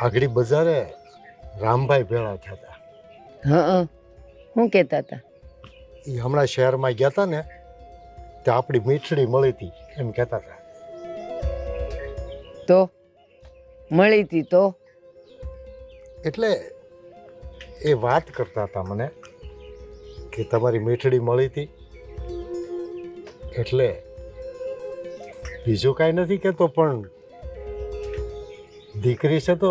આગળી બજારે રામભાઈ ભેળા થયા હતા. હા, શું કહેતા હતા? એ હમણાં શહેરમાં ગયા હતા ને ત્યાં આપણી મીઠડી મળી હતી એમ કહેતા હતા. તો મળી હતી તો એટલે એ વાત કરતા હતા મને કે તમારી મીઠડી મળી હતી. એટલે બીજું કાંઈ નથી કહેતો, પણ દીકરી છે તો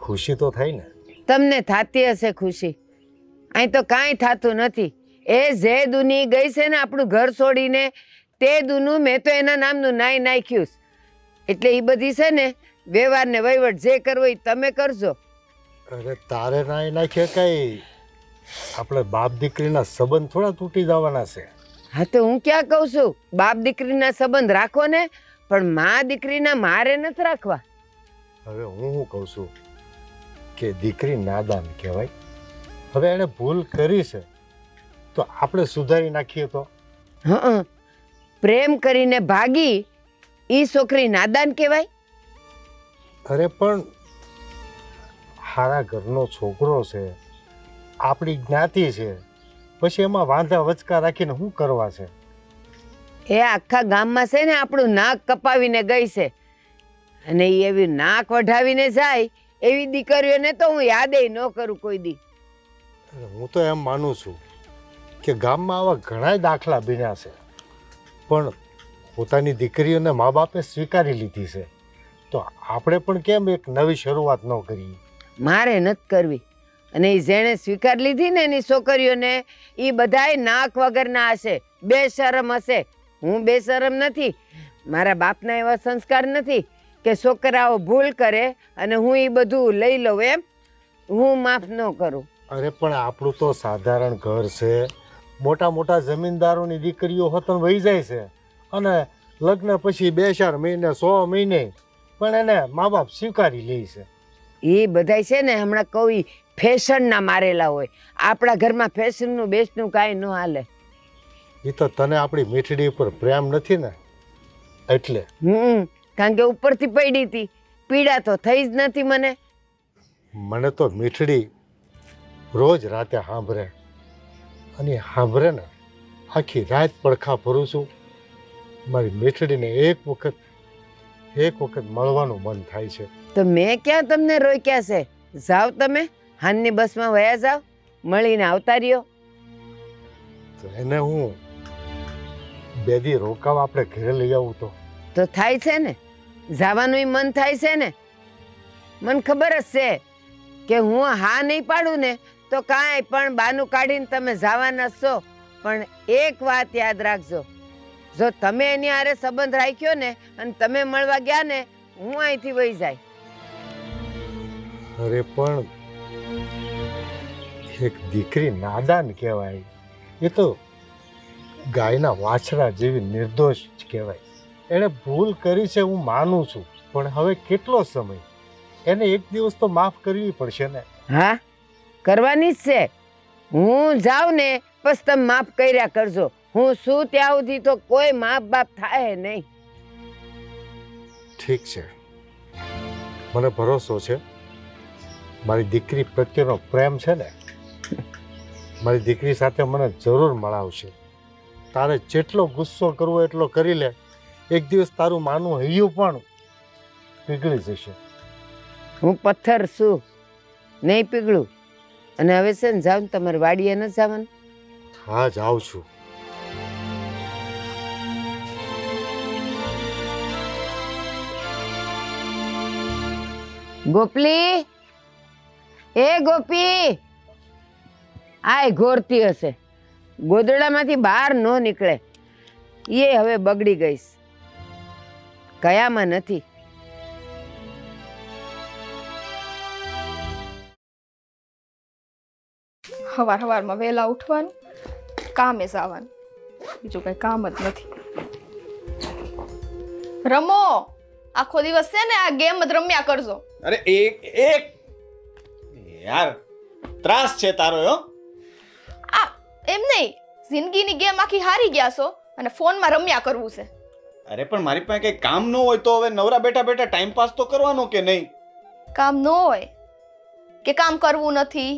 ખુશી તો થાય ને. તમને થાતી હશે ખુશી, અહીં તો કાંઈ થાતું નથી. એ જે દુની ગઈ છે ને આપણું ઘર છોડીને, તે દુનું મેં તો એના નામનું નાઈ નાખ્યું. એટલે એ બધી છે ને વ્યવહાર ને વહીવટ જે કરવો એ તમે કરજો. અરે તારે નાઈ નાખે કઈ, આપણે બાપ દીકરીના સંબંધ થોડા તૂટી જવાના છે. હા તો હું ક્યાં કહું છું, બાપ દીકરીના સંબંધ રાખો ને, પણ મા દીકરીના મારે નથી રાખવા. હવે હું શું કહું છું કે દીકરી નાદાન કહેવાય. હવે એણે ભૂલ કરી છે તો આપણે સુધારી નાખીએ તો. હા, પ્રેમ કરીને ભાગી ઈ છોકરી નાદાન કહેવાય? અરે પણ હારા ઘરનો છોકરો છે, આપણી જ્ઞાતિ છે, પછી એમાં વાંધા વચકા રાખીને શું કરવા છે? એ આખા ગામમાં છે ને આપણું નાક કપાવીને ગઈ છે, અને ઈ એવી નાક વઢાવીને જાય એવી દીકરીઓને તો હું યાદેય ન કરું કોઈ દી. હું તો એમ માનું છું કે ગામમાં આવા ઘણા દાખલા બન્યા છે, પણ પોતાની દીકરીઓને મા બાપે સ્વીકારી લીધી છે, તો આપણે પણ કેમ એક નવી શરૂઆત ન કરીએ? મારે નથી કરવી. અને એ જેણે સ્વીકાર લીધી ને એની છોકરીઓને, એ બધાય નાક વગરના હશે, બેશરમ હશે. હું બેશરમ નથી, મારા બાપના એવા સંસ્કાર નથી કે છોકરાઓ ભૂલ કરે અને હું એ બધું લઈ લઉં. એમ હું માફ ન કરું. અરે પણ આપણું તો સાધારણ ઘર છે, મોટા મોટા જમીનદારોની દીકરીઓ હોતન વહી જાય છે, અને લગ્ન પછી 2-4 મહિને 100 મહિને પણ એને મા બાપ સ્વીકારી લે છે. એ બધાય છે ને હમણાં કહું ફેશનના મારેલા હોય. આપણા ઘરમાં ફેશનનું બેસ્ટનું કાંઈ ન હાલે. એ તો તને આપણી મીઠડી ઉપર પ્રેમ નથી ને એટલે. કારણ કે ઉપરથી પડી હતી, પીડા તો થઈ જ નથી મને. મને તો મીઠડી રોજ રાતે સાંભળે, અને સાંભળે ને આખી રાત પડખા ભરું છું. મારી મીઠડીને એક વખત મળવાનું મન થાય છે. તો મેં ક્યાં તમને રોક્યા છે? જાઓ તમે હાનની બસમાં વયા જાઓ, મળીને આવતા રહ્યો. તો એને હું 2 દી રોકાવા આપણે ઘરે લઈ આવું તો થાય છે ને, જવાનું મન થાય છે ને. મને ખબર જ છે કે હું હા નહીં પાડું ને તો કાંઈ પણ બાનું કાઢીને તમે જવાના છો. પણ એક વાત યાદ રાખજો, જો તમે એની હારે સંબંધ રાખ્યો ને અને તમે મળવા ગયા ને, હું અહીંથી વહી જાય. અરે પણ એક દીકરી નાદાન કહેવાય, એ તો ગાયના વાછરા જેવી નિર્દોષ કહેવાય. એણે ભૂલ કરી છે હું માનું છું, પણ હવે કેટલો સમય, એને એક દિવસ તો માફ કરવી પડશે ને. હા, કરવાની જ છે. હું જાઉં ને બસ તમે માફ કર્યા કરજો. હું શું ત્યાં સુધી તો કોઈ માપ બાપ થાય નહીં. ઠીક છે, મને ભરોસો છે. મારી દીકરી પ્રત્યેનો પ્રેમ છે ને, મારી દીકરી સાથે મને જરૂર મળાવશે. તારે જેટલો ગુસ્સો કરવો એટલો કરી લે, એક દિવસ તારું માનું હૈયું પણ પીગળી જશે. હું પથ્થર છું, નહીં પીગળું. અને હવે છે ને જાવ, તમારે વાડીએ ન જવાનું? હા, જાઉં છું. ગોપલી, એ ગોપી, આય ઘોરતી હશે, ગોદડામાંથી બહાર ન નીકળે. એ હવે બગડી ગઈશ, કયામાં નથી. સવારમાં વહેલા ઉઠવાનું, કામે જવાનું, બીજું કઈ કામ જ નથી. રમો, આખો દિવસ છે ને આ ગેમ જ રમ્યા કરજો. અરે એક યાર ત્રાસ છે તારો. આ એમ નહીં, જિંદગીની ગેમ આખી હારી ગયા છો અને ફોનમાં રમ્યા કરવું છે. અરે પણ મારી પાસે કઈ કામ ન હોય તો હવે નવરા બેઠા બેઠા ટાઈમ પાસ તો કરવાનો કે નહીં? કામ ન હોય કે કામ કરવું નથી?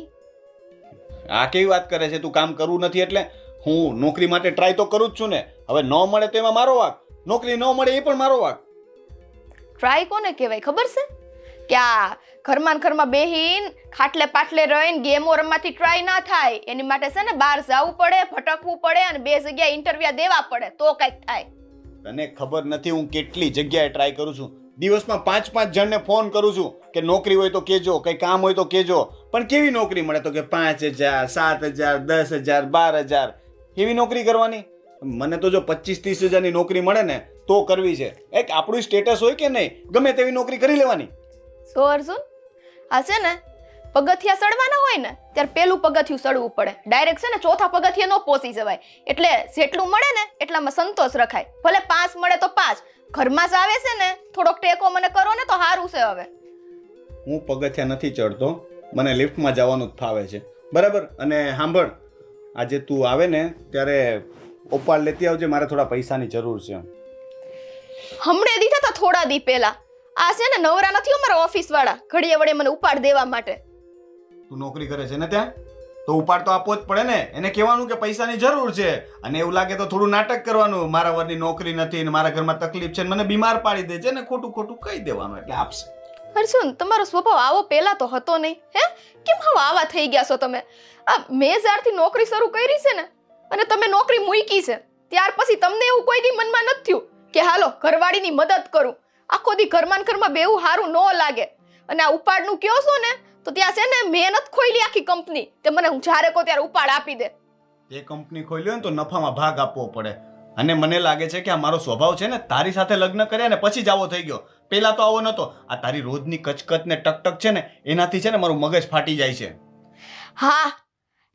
આ કેવી વાત કરે છે તું? કામ કરવું નથી એટલે હું નોકરી માટે ટ્રાય તો કરું જ છું ને. હવે ન મળે તો એમાં મારો વાંક, નોકરી ન મળે એ પણ મારો વાંક. ટ્રાય કોને કહેવાય ખબર છે? કે આ ઘરમાં ને ઘરમાં બેહીન ખાટલે પાટલે રહીને ગેમો રમવાથી ટ્રાય ના થાય. એની માટે છે ને બહાર જવું પડે, ભટકવું પડે અને 2 જગ્યાએ ઇન્ટરવ્યુ દેવા પડે તો કંઈક થાય. તને ખબર નથી હું કેટલી જગ્યાએ ટ્રાય કરું છું. દિવસમાં 5-5 જણને ફોન કરું છું કે નોકરી હોય તો કેજો, કઈ કામ હોય તો કેજો. પણ કેવી નોકરી મળે? તો કે 5,000, 7,000, 10,000, 12,000. કેવી નોકરી કરવાની? મને તો જો 25-30 હજારની નોકરી મળે ને તો કરવી છે. એક આપણું સ્ટેટસ હોય કે નહીં, ગમે તેવી નોકરી કરી લેવાની. સો અર્જુન, આ છે ને પગથિયા ચડવાના હોય ને ત્યારે પેલું પગથિયું ચડવું પડે. ડાયરેક્ટ છે ને ચોથા પગથિયે ન પહોંચી જવાય. એટલે જેટલું મળે ને એટલામાં સંતોષ રખાય. ભલે 5 મળે તો 5. ઘરમાં જ આવે છે ને થોડોક ટેકો મને કરો ને તો સારું છે. હવે હું પગથિયા નથી ચડતો, મને લિફ્ટમાં જવાનું જ ફાવે છે. બરાબર? અને સાંભળ, આજે તું આવે ને ત્યારે ઓપાડ લેતી આવજે, મારે થોડા પૈસાની જરૂર છે. હમણે દીધા હતા થોડા દી પહેલા. આ છે ને નવરા નથી અમારા ઓફિસ વાળા ઘડીએ વડે મને ઉપાડ દેવા માટે. તું નોકરી કરે છે ને ત્યાં, તો ઉપાડ તો આપવો જ પડે ને. એને કહેવાનું કે પૈસાની જરૂર છે, અને એવું લાગે તો થોડું નાટક કરવાનું, મારા વરની નોકરી નથી ને મારા ઘરમાં તકલીફ છે ને મને બીમાર પાડી દે છે ને ખોટું ખોટું કહી દેવાનું એટલે આપશે. અર્જુન, તમારો સ્વભાવ આવો પહેલા તો હતો નહીં. હે, કેમ હવે આવા થઈ ગયા છો તમે? આ મેં જ્યારથી નોકરી શરૂ કરી છે ને અને તમે નોકરી મૂકી છે ત્યાર પછી તમને એવું કોઈ દી મનમાં નથી થયું કે હાલો ઘરવાળીની મદદ કરું? આખો દી ઘરમાં ને ઘરમાં બેવું સારું ન લાગે. અને આ ઉપાડનું કયો છો ને તો ત્યાં છે ને મહેનત ખોઈલી આખી કંપની, તે મને હું જ્યારે કહું ત્યારે ઉપાડ આપી દે. એ કંપની ખોલ્યો ને તો નફામાં ભાગ આપવો પડે. અને મને લાગે છે કે આ મારો સ્વભાવ છે ને, તારી સાથે લગ્ન કર્યા ને પછી જ આવો થઈ ગયો. પહેલા તો આવો નતો. આ તારી રોજની કચકચ ને ટકટક છે ને એનાથી છે ને મારું મગજ ફાટી જાય છે. હા,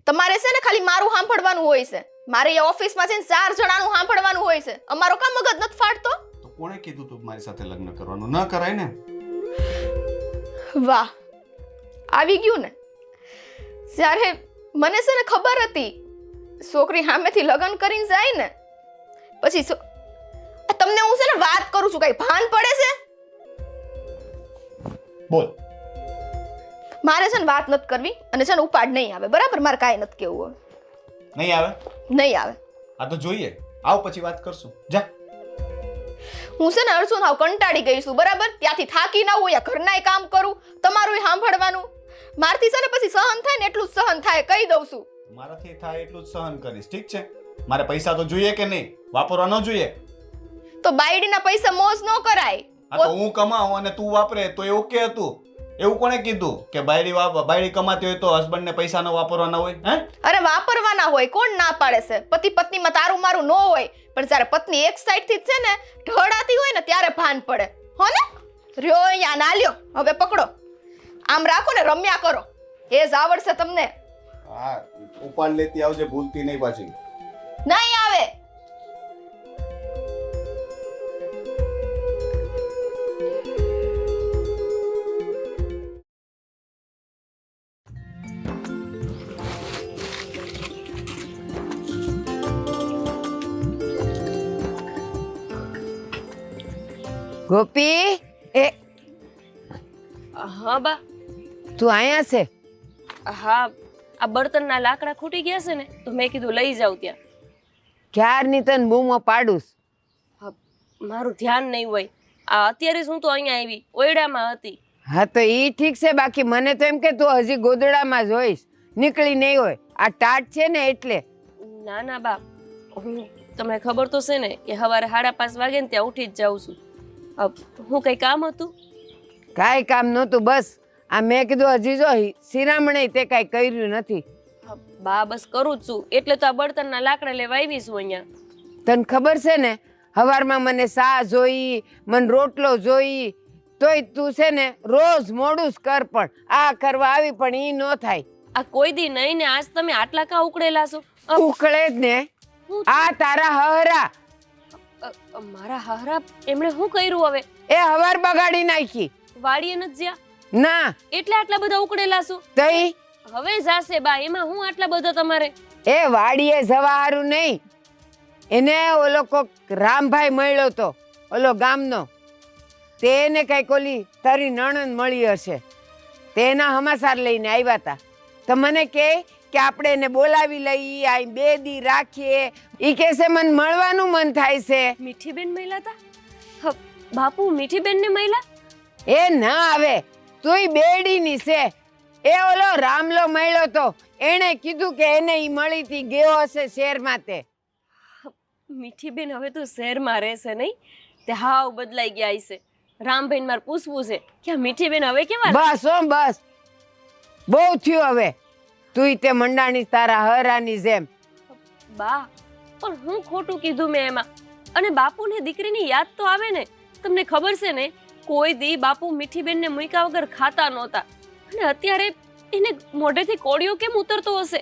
તમારે છે ને ખાલી મારું સાંભળવાનું હોય છે. મારે એ ઓફિસમાં છે ને 4 જણાનું સાંભળવાનું હોય છે. અમારો કામ મગજ નથી ફાટતો? તો કોણે કીધું તું મારી સાથે લગ્ન કરવાનું? ન કરાય ને. વાહ, આવી ગયું ને. જ્યારે મને છે ને ખબર હતી છોકરી સામેથી લગ્ન કરીને જાય ને પછી તમને હું છે ને વાત કરું છું, કઈ ભાન પડે છે? બોલ. મારે છે ને વાત નથી કરવી અને છે ને ઉપાડ નહીં આવે. બરાબર? મારે કાંઈ નથી કેવું. નહીં આવે? નહીં આવે. આ તો જોઈએ. આવ પછી વાત કરશું. જા. હું છે ને અર્જુન હાવ કંટાળી ગઈ છું. બરાબર? ત્યાંથી થાકી ના હોય, ઘરનાય કામ કરું, તમારું સાંભળવાનું. મારથી છે ને પછી સહન થાય ને એટલું જ સહન થાય, કહી દઉં છું. મારાથી થાય એટલું જ સહન કરીશ. ઠીક છે? મારે પૈસા તો જોઈએ કે નહીં? વાપરવા ન જોઈએ? તો બાયડીના પૈસા મોજ ન કરાય. આ તો હું કમાઉં અને તું વાપરે તો એ ઓકે હતું? એવું કોણે કીધું કે બાયડી કમાતી હોય તો હસબન્ડને પૈસા ન વાપરવાના હોય? હે? અરે વાપરવાના હોય, કોણ ના પાડે છે? પતિ પત્નીમાં તારું મારું ન હોય, પણ જ્યારે પત્ની એક સાઈડ થી છે ને ઢળાતી હોય ને ત્યારે ભાન પડે. હો ને? રહ્યો અહીંયા ના લ્યો, હવે પકડો, આમ રાખો ને રમ્યા કરો. એ જ આવડશે તમને. હા, ઉપાડ લેતી આવજે, ભૂલતી નહીં પાછી. નહીં આવે. ગોપી, એ હા બા. તું અહીંયા છે? હા, આ બર્તનના લાકડા ખૂટી ગયા છે ને તો મેં કીધું લઈ જાઉં ત્યાં. ક્યારની તને બૂમો પાડુસ. મારું ધ્યાન નહીં હોય. આ અત્યારે જ હું તો અહીંયા આવી, ઓયડામાં હતી. હા તો ઈ ઠીક છે, બાકી મને તો એમ કે તું હજી ગોદડામાં જ હોઈશ, નીકળી નહીં હોય. આ ટાટ છે ને એટલે. ના ના બા, તમને ખબર તો છે ને કે સવારે 5:30 વાગે ને ત્યાં ઉઠી જ જાઉં છું. હું કઈ કામ હતું? કાંઈ કામ નહોતું, બસ આ મેં કીધું હજી જો શિરામણે તે કાંઈ કર્યું નથી. બા બસ કરું જ છું, એટલે તો આ બળતણના લાકડા લેવા આવી છું અહીંયા. તને ખબર છે ને સવારમાં મને સા જોઈ, મને રોટલો જોઈ, તોય તું છે ને રોજ મોડું જ કર, પણ આ કરવા આવી પણ ઈ ન થાય. આ કોઈ દી નહીં ને આજ તમે આટલા કા ઉકળેલા છો? ઉકળે જ ને. આ તારા હહરા. મારા હારા એમણે શું કર્યું હવે? એ હવાર બગાડી નાખી. વાડીએ નથી જ્યાં? ના. એટલે આટલા બધા ઉકળેલા છો? તઈ હવે જાશે બા, એમાં હું આટલા બધા તમારે? એ વાડીએ જવા હારું નહીં, એને ઓલો કોક રામભાઈ મળ્યો તો, ઓલો ગામનો તેને કઈ ઓલી તારી નણંદ મળી હશે, તેના હમાસાર લઈને આવ્યા હતા. તો મને કહે કે આપણે એને બોલાવી લઈએ, આ 2 દી રાખીએ. ઈ કહેશે મને મળવાનું મન થાય છે. મીઠીબેન મળ્યા હતા? બાપુ મીઠીબેનને મળ્યા? એ ના આવે, તુંય બેડીની છે. એ ઓલો રામલો મળ્યો તો, એણે કીધું કે એને ઈ મળી હતી, ગયો હશે શહેરમાં. તે મીઠીબેન હવે તો શહેરમાં રહેશે નહીં? તે હાવ બદલાઈ ગયા હશે. રામબેન મારે પૂછવું છે કે આ મીઠીબેન હવે કેવા? બસ હો બસ, બહુ થયું હવે. તુંય તે મંડાણી તારા હરાની જેમ. બા, પણ હું ખોટું કીધું મેં એમાં? અને બાપુને દીકરીની યાદ તો આવે ને. તમને ખબર છે ને, કોઈ દી બાપુ મીઠીબેનને મૂક્યા વગર ખાતા નહોતા. અને અત્યારે એને મોઢેથી કોળિયો કેમ ઉતરતો હશે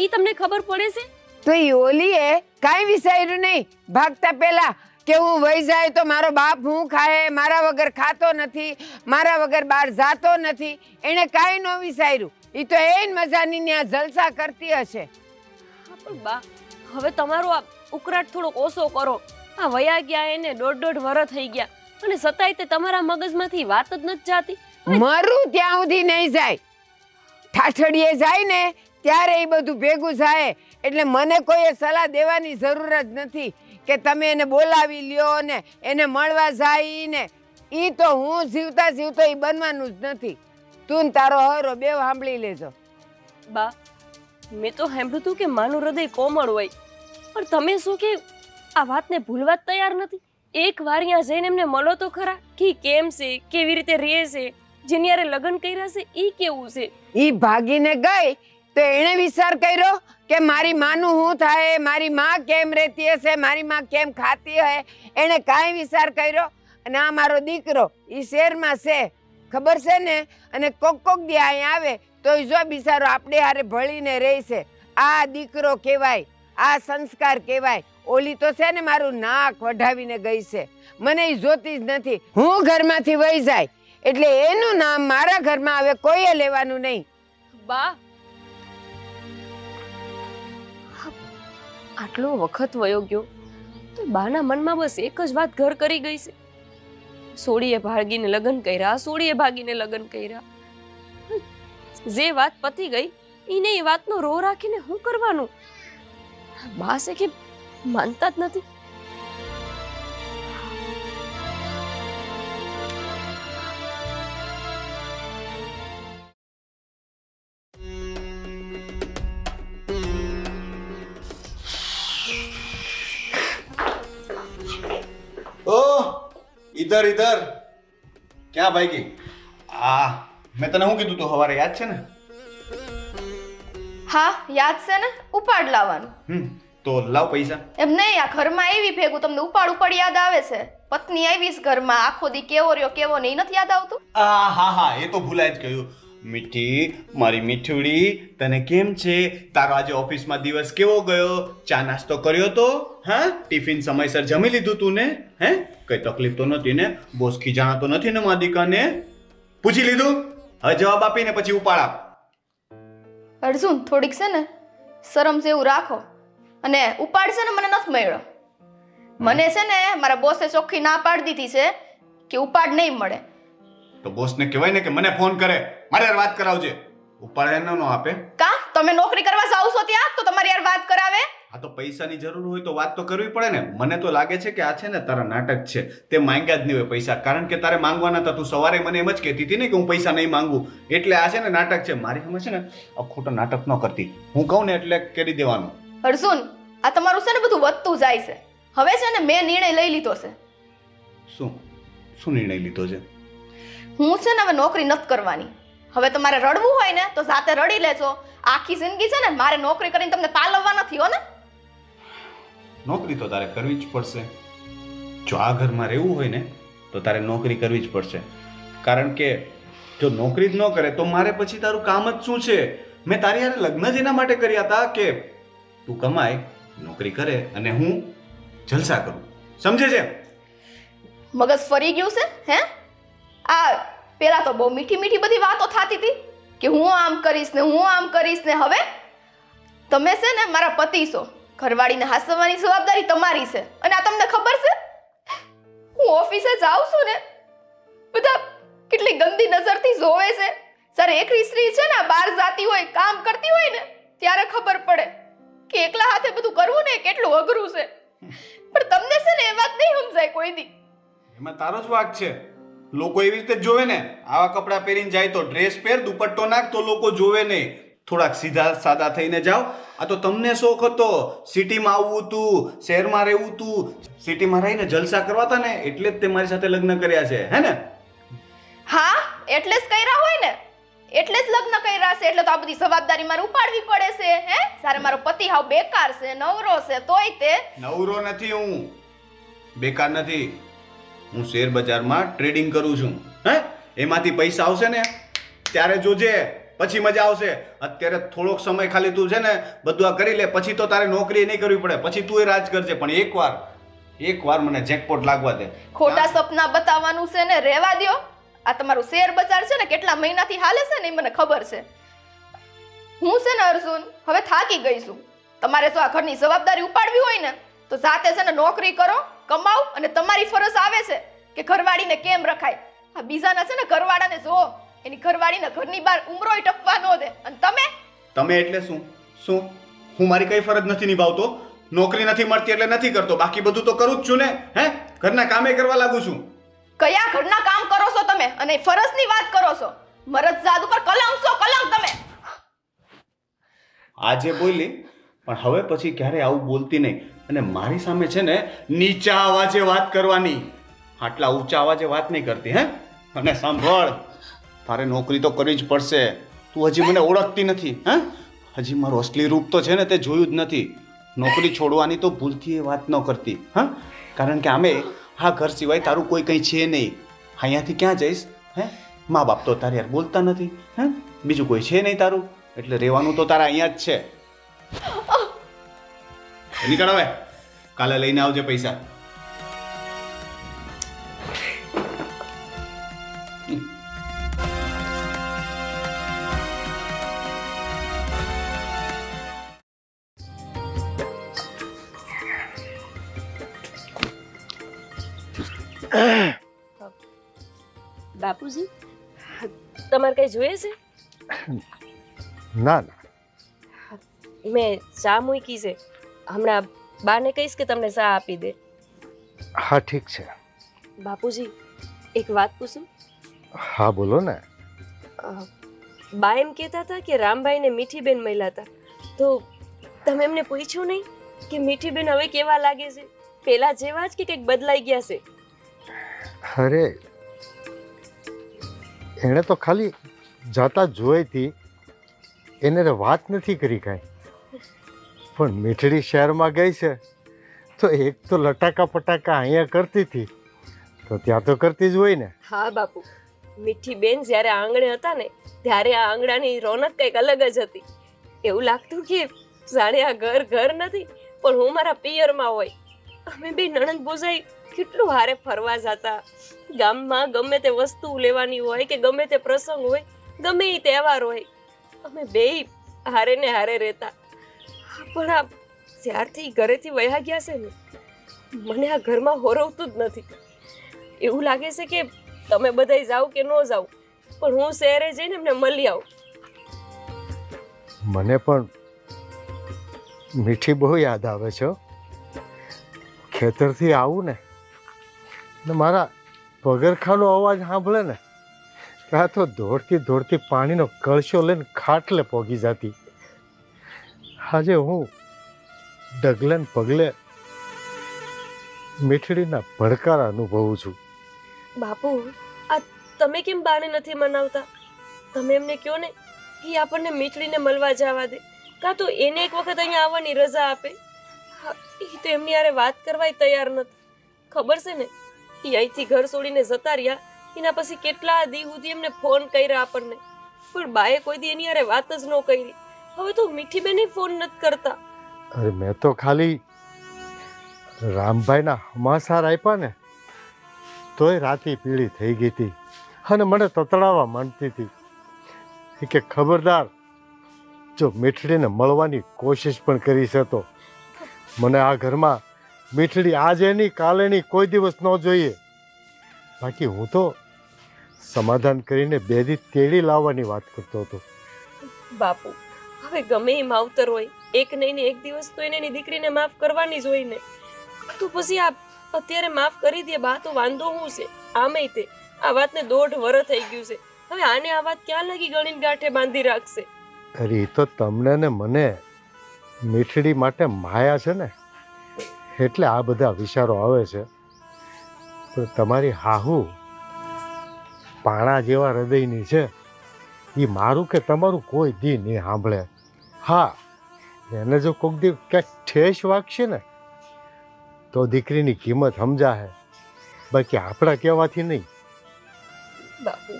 ઈ તમને ખબર પડે છે? તો ઈ ઓલીએ કાંઈ વિચાર્યું નહીં ભાગતા પહેલા કે હું વહી જાય તો મારો બાપ હું ખાય, મારા વગર ખાતો નથી, મારા વગર બહાર જાતો નથી. એણે કાંઈ ન વિચાર્યું. ઈ તો એન મજાની ત્યાં જલસા કરતી હશે. હા પણ બા, હવે તમારો આ ઉકળાટ થોડોક ઓછો કરો. આ વયા ગયા એને 1.5 વર્ષ થઈ ગયા અને સતાય તે તમારા મગજમાંથી વાત જ નથી જાતી. મરું ત્યાં સુધી નહીં જાય. ઠાઠડીએ જાય ને ત્યારે એ બધું ભેગું થાય. એટલે મને કોઈએ સલાહ દેવાની જરૂર જ નથી કે તમે એને બોલાવી લ્યો ને એને મળવા જાય ને. ઈ તો હું જીવતા જીવતો ઈ બનવાનું જ નથી. તું ને તારો હરો બેવ સાંભળી લેજો. બા, મેં તો સાંભળ્યું હતું કે માનું હૃદય કોમળ હોય, પણ તમે શું કે આ વાતને ભૂલવા જ તૈયાર નથી? એક વાર અહીંયા જઈને એમને મળો તો ખરા કે ઈ કેમ છે, કેવી રીતે રહે છે, જેની હારે લગ્ન કર્યા છે ઈ કેવું છે? ઈ ભાગીને ગઈ તો એણે વિચાર કર્યો કે મારી માનું શું થાય, મારી માં કેમ રહેતી હશે, મારી માં કેમ ખાતી હશે. એણે કાંઈ વિચાર કર્યો? અને આ મારો દીકરો ઈ શહેરમાં છે, ખબર છે ને. અને કોક દી અહીંયા આવે તો જો બિચારો આપણે હારે ભળીને રહે છે. આ દીકરો કહેવાય, આ સંસ્કાર કહેવાય. ઓલી તો છે ને મારું નાક વઢાવીને ગઈ છે, મને ઈ જોતી જ નથી. હું ઘરમાંથી વહી જાય એટલે એનું નામ મારા ઘરમાં હવે કોઈએ લેવાનું નહીં. બા, આટલો વખત વયો ગયો તો બાના મનમાં બસ એક જ વાત ઘર કરી ગઈ છે. સોડીએ ભાગીને લગ્ન કર્યા, સોડીએ ભાગીને લગ્ન કર્યા. જે વાત પતી ગઈ એને એ વાતનો રો રાખીને શું કરવાનું? બા છે કે માનતા જ નથી. ઓહ, ઇધર ઇધર ક્યાં ભાગી? મેં તને શું કીધું તું સવારે, યાદ છે ને? હા યાદ છે ને, ઉપાડ લાવવાનું. તો લાવ પૈસા. એમ નહીં, આ ઘરમાં આવી ભેગું તમને ઉપાડ યાદ આવે છે. પત્ની આવીશ ઘરમાં, આખો દી કેવો રહ્યો કેવો નહીં, નથી યાદ આવતું? હા, એ તો ભૂલાય જ ગયું. મીઠી, મારી મીઠુડી, તને કેમ છે? તારો આજે ઓફિસમાં દિવસ કેવો ગયો? ચા નાસ્તો કર્યો તો? હા, ટિફિન સમયસર જમી લીધું તું ને? હે, કઈ તકલીફ તો નથી ને? બોસ ખીજાણા તો નથી ને માદિકાને? પૂછી લીધું? હવે જવાબ આપીને પછી ઉપાડ આપ. અર્જુન, થોડીક છે ને શરમ જેવું રાખો. અને ઉપાડ છે ને મને નથી મળ્યો. મને છે ને મારા બોસે ચોખ્ખી ના પાડી દીધી છે કે ઉપાડ નહીં મળે. તો બોસને કહેવાય ને કે મને ફોન કરે, મારે યાર વાત કરાવજે. ઉપાડ એને ન આપે. કા તમે નોકરી કરવા જાવ છો ત્યાં તો તમારી યાર વાત કરાવે? આ તો પૈસાની જરૂર હોય તો વાત તો કરવી પડે ને. મને તો લાગે છે કે આ છે ને તારા નાટક છે. તે માંગ્યા જ નહીં હોય પૈસા, કારણ કે તારે માંગવાના હતા. તું સવારે મને એમ જ કહેતી હતી ને કે હું પૈસા નહીં માંગુ. એટલે આ છે ને નાટક છે. મારી સામે છે ને આ ખોટો નાટક ન કરતી. હું કહું ને એટલે કરી દેવાનું. અર્જુન, આ તમારું છે ને બધું વધતું જાય છે. હવે છે ને મેં નિર્ણય લઈ લીધો છે. શું નિર્ણય લીધો છે? હું છે ને હવે નોકરી નથી કરવાની. હવે તમારે રડવું હોય ને તો જાતે રડી લેજો. આખી જિંદગી છે ને મારે નોકરી કરીને તમને પાલવવા નથી હો ને. નોકરી તો તારે કરવી જ પડશે. જો આ ઘરમાં રહેવું હોય ને તો તારે નોકરી કરવી જ પડશે. કારણ કે જો નોકરી જ ન કરે તો મારે પછી તારું કામ જ શું છે? મેં તારી હારે લગ્ન જ એના માટે કર્યા હતા કે તું કમાય, નોકરી કરે અને હું જલસા કરું. સમજે છે? મગજ ફરી ગયું છે હે? આ પેલા તો બહુ મીઠી મીઠી બધી વાતો થતી હતી કે હું આમ કરીશ ને હું આમ કરીશ ને. હવે તમે છે ને મારા પતિ છો, ઘરવાળીને હાસવવાની જવાબદારી તમારી છે. અને આ તમને ખબર છે હું ઓફિસે જાઉં છું ને બધા કેટલી ગંદી નજરથી જોવે છે. જ્યારે એકલી સ્ત્રી છે ને બહાર જાતી હોય કામ કરતી હોય ને ત્યારે ખબર પડે કે એકલા હાથે બધું કરવું ને કેટલું અઘરું છે. પણ તમને છે ને એ વાત નહીં સમજાય કોઈ દી. એમાં તારો જ વાંક છે. લોકો એવી રીતે જ જોવે ને. આવા કપડાં પહેરીને જાય તો ડ્રેસ પહેર, દુપટ્ટો નાખ તો લોકો જોવે નહીં. થોડાક સીધા સાદા થઈને જાઓ. આ તો તમને શોખ હતો, સિટીમાં આવવું તું, શહેરમાં રહેવું તું, સિટીમાં રહીને જલસા કરવા હતા ને એટલે જ તે મારી સાથે લગ્ન કર્યા છે, હે ને? હા એટલે જ કર્યા હોય ને, એટલે જ લગ્ન કર્યા છે. એટલે તો આ બધી જવાબદારી મારે ઉપાડવી પડે છે. હે સારે મારો પતિ હાવ બેકાર છે, નવરો છે, તોય તે નવરો નથી હું, બેકાર નથી. હું શેર બજારમાં ટ્રેડિંગ કરું છું. હે એમાંથી પૈસા આવશે ને ત્યારે જોજે, પછી મજા આવશે. અત્યારે થોડોક સમય ખાલી તું છે ને બધું આ કરી લે, પછી તો તારે નોકરી નહીં કરવી પડે, પછી તું એ રાજ કરજે. પણ એકવાર મને જેકપોટ લાગવા દે. ખોટા સપના બતાવવાનું છે ને રહેવા દ્યો. આ તમારું શેર બજાર છે ને કેટલા મહિનાથી હાલે છે ને એ મને ખબર છે. હું છે ને અર્જુન હવે થાકી ગઈ છું. તમારે જો આ ઘરની જવાબદારી ઉપાડવી હોય ને તો જાતે છે ને નોકરી કરો, કમાવ, અને તમારી ફરજ આવે છે કે ઘરવાળીને કેમ રખાય. આ બીજાના છે ને ઘરવાળાને જો એની ઘરવાળીને ઘરની બહાર ઉમરોય ટપવા ન દે. અને તમે એટલે શું હું મારી કઈ ફરજ નથી નિભાવતો? નોકરી નથી મળતી એટલે નથી કરતો, બાકી બધું તો કરું જ છું ને. હે ઘરના કામે કરવા લાગુ છું. કયા ઘરના કામ કરો છો તમે અને ફરજની વાત કરો છો? મરદ જાદ ઉપર કલંક છો, કલંક તમે. આજે બોલી પણ હવે પછી ક્યારે આવું બોલતી નહીં. અને મારી સામે છે ને નીચા અવાજે વાત કરવાની, આટલા ઊંચા અવાજે વાત નહીં કરતી. હે અને સાંભળ, તારે નોકરી તો કરવી જ પડશે. તું હજી મને ઓળખતી નથી. હે હજી મારું અસલી રૂપ તો છે ને તે જોયું જ નથી. નોકરી છોડવાની તો ભૂલથી એ વાત ન કરતી. હા કારણ કે આમે હા ઘર સિવાય તારું કોઈ કંઈ છે નહીં. અહીંયાથી ક્યાં જઈશ? હે મા બાપ તો તારે યાર બોલતા નથી. હે બીજું કોઈ છે નહીં તારું, એટલે રહેવાનું તો તારા અહીંયા જ છે. નીકળ હવે, કાલે લઈને આવજે પૈસા. બાપુજી તમારે કઈ જોઈએ છે? ના ના, મેં ચા મૂકી છે, હમણાં બાને કહીશ કે તમને ચા આપી દે. હા ઠીક છે. બાપુજી એક વાત પૂછું? હા બોલો ને. બા એમ કહેતા હતા કે રામભાઈને મીઠીબેન મળ્યા હતા, તો તમે એમને પૂછ્યું નહીં કે મીઠીબેન હવે કેવા લાગે છે? પેલા જેવા જ કે કંઈક બદલાઈ ગયા છે? અરે એણે તો ખાલી જાતા જોઈ હતી, એને વાત નથી કરી કાંઈ. પણ મીઠડી શહેરમાં ગઈ છે તો એક તો લટાકા પટાકા અહીંયા કરતી હતી તો ત્યાં તો કરતી જ હોય ને. હા બાપુ, મીઠીબેન જ્યારે આંગણે હતા ને ત્યારે આ આંગણાની રોનક કંઈક અલગ જ હતી. એવું લાગતું કે જાણે આ ઘર નથી પણ હું મારા પિયરમાં હોય. અમે બે નણંદ ભોજાઈ કેટલું હારે ફરવા જતા, ગામમાં ગમે તે વસ્તુ લેવાની હોય કે ગમે તે પ્રસંગ હોય, ગમે એ તહેવાર હોય, અમે બે હારે ને હારે રહેતા. પણ આ જ્યારથી ઘરેથી વયા ગયા છે ને મને આ ઘરમાં હોરવતું જ નથી. એવું લાગે છે કે તમે બધાય જાઓ કે ન જાઓ પણ હું શહેરે જઈને એમને મળી આવું. મને પણ મીઠી બહુ યાદ આવે છે. ખેતરથી આવું ને મારા પગરખાનો અવાજ સાંભળે ને ત્યાં તો દોડતી પાણીનો કળશો લઈને ખાટલે પોગી જતી. આજે હું ડગલે ને પગલે મીઠડીના ભડકારા અનુભવું છું. બાપુ આ તમે કેમ બાને નથી મનાવતા? તમે એમને કહો ને કે આપણને મીઠડીને મળવા જવા દે, કાં તો એને એક વખત અહીંયા આવવાની રજા આપે. એ તો એમની હારે વાત કરવા તૈયાર નથી. ખબર છે ને એ અહીંથી ઘર છોડીને જતા રહ્યા એના પછી કેટલા દી સુધી એમને ફોન કર્યા આપણને, પણ બાએ કોઈ દી એની હારે વાત જ ન કરી. હવે તો મીઠીબેને ફોન નથી કરતા. અરે મેં તો ખાલી રામભાઈના હમાસાર આપ્યા ને તોય રાતી પીળી થઈ ગઈ હતી અને મને તતડાવવા માંડતી હતી કે ખબરદાર જો મીઠડીને મળવાની કોશિશ પણ કરી છે તો મને આ ઘરમાં મીઠડી આજે નહીં કાલે નહીં કોઈ દિવસ ન જોઈએ. બાકી હું તો સમાધાન કરીને બે દી તેડી લાવવાની વાત કરતો હતો. બાપુ હવે ગમે એ માવતર હોય, એક નહીં ને એક દિવસ તો એને એની દીકરીને માફ કરવાની જ હોય ને. તો પછી આ અત્યારે માફ કરી દે બા તો વાંધો શું છે? આમેય તે આ વાતને 1.5 વર્ષ થઈ ગયું છે. હવે આને આ વાત ક્યાં લગી ગણીને ગાંઠે બાંધી રાખશે? અરે એ તો તમને ને મને મીઠડી માટે માયા છે ને, એટલે આ બધા વિચારો આવે છે. પણ તમારી હાહુ પાણા જેવા હૃદયની છે, એ મારું કે તમારું કોઈ દી નહીં સાંભળે. હા, એને જો કોઈક દી ક્યાંક ઠેસ વાગશે ને તો દીકરીની કિંમત સમજાશે, બાકી આપણા કહેવાથી નહીં. બાપુ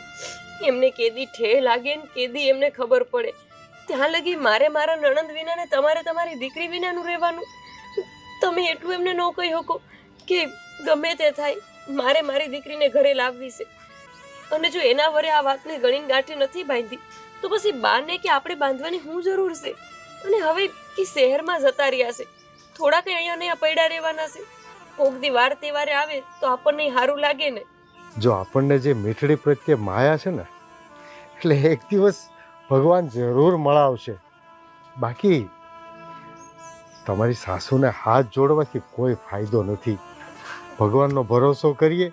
એમને કેદી ઠે લાગે ને કેદી એમને ખબર પડે ત્યાં લગી મારે મારા નણંદ વિના ને તમારે તમારી દીકરી વિનાનું રહેવાનું. તમે એટલું એમને ન કહી શકો કે ગમે તે થાય મારે મારી દીકરીને ઘરે લાવવી છે. અને જો એના વરે આ વાતને ગણીને ગાંઠે નથી બાંધી તો પછી બાને કે આપણે બાંધવાની શું જરૂર છે? અને હવે એ શહેરમાં જતા રહ્યા છે, થોડા કંઈ અહીંયા ને પડ્યા રહેવાના છે. કોક દી વાર તહેવારે આવે તો આપણને સારું લાગે ને. જો આપણને જે મીઠડી પ્રત્યે માયા છે ને, એટલે એક દિવસ ભગવાન જરૂર મળાવશે. બાકી તમારી સાસુને હાથ જોડવાથી કોઈ ફાયદો નથી. ભગવાનનો ભરોસો કરીએ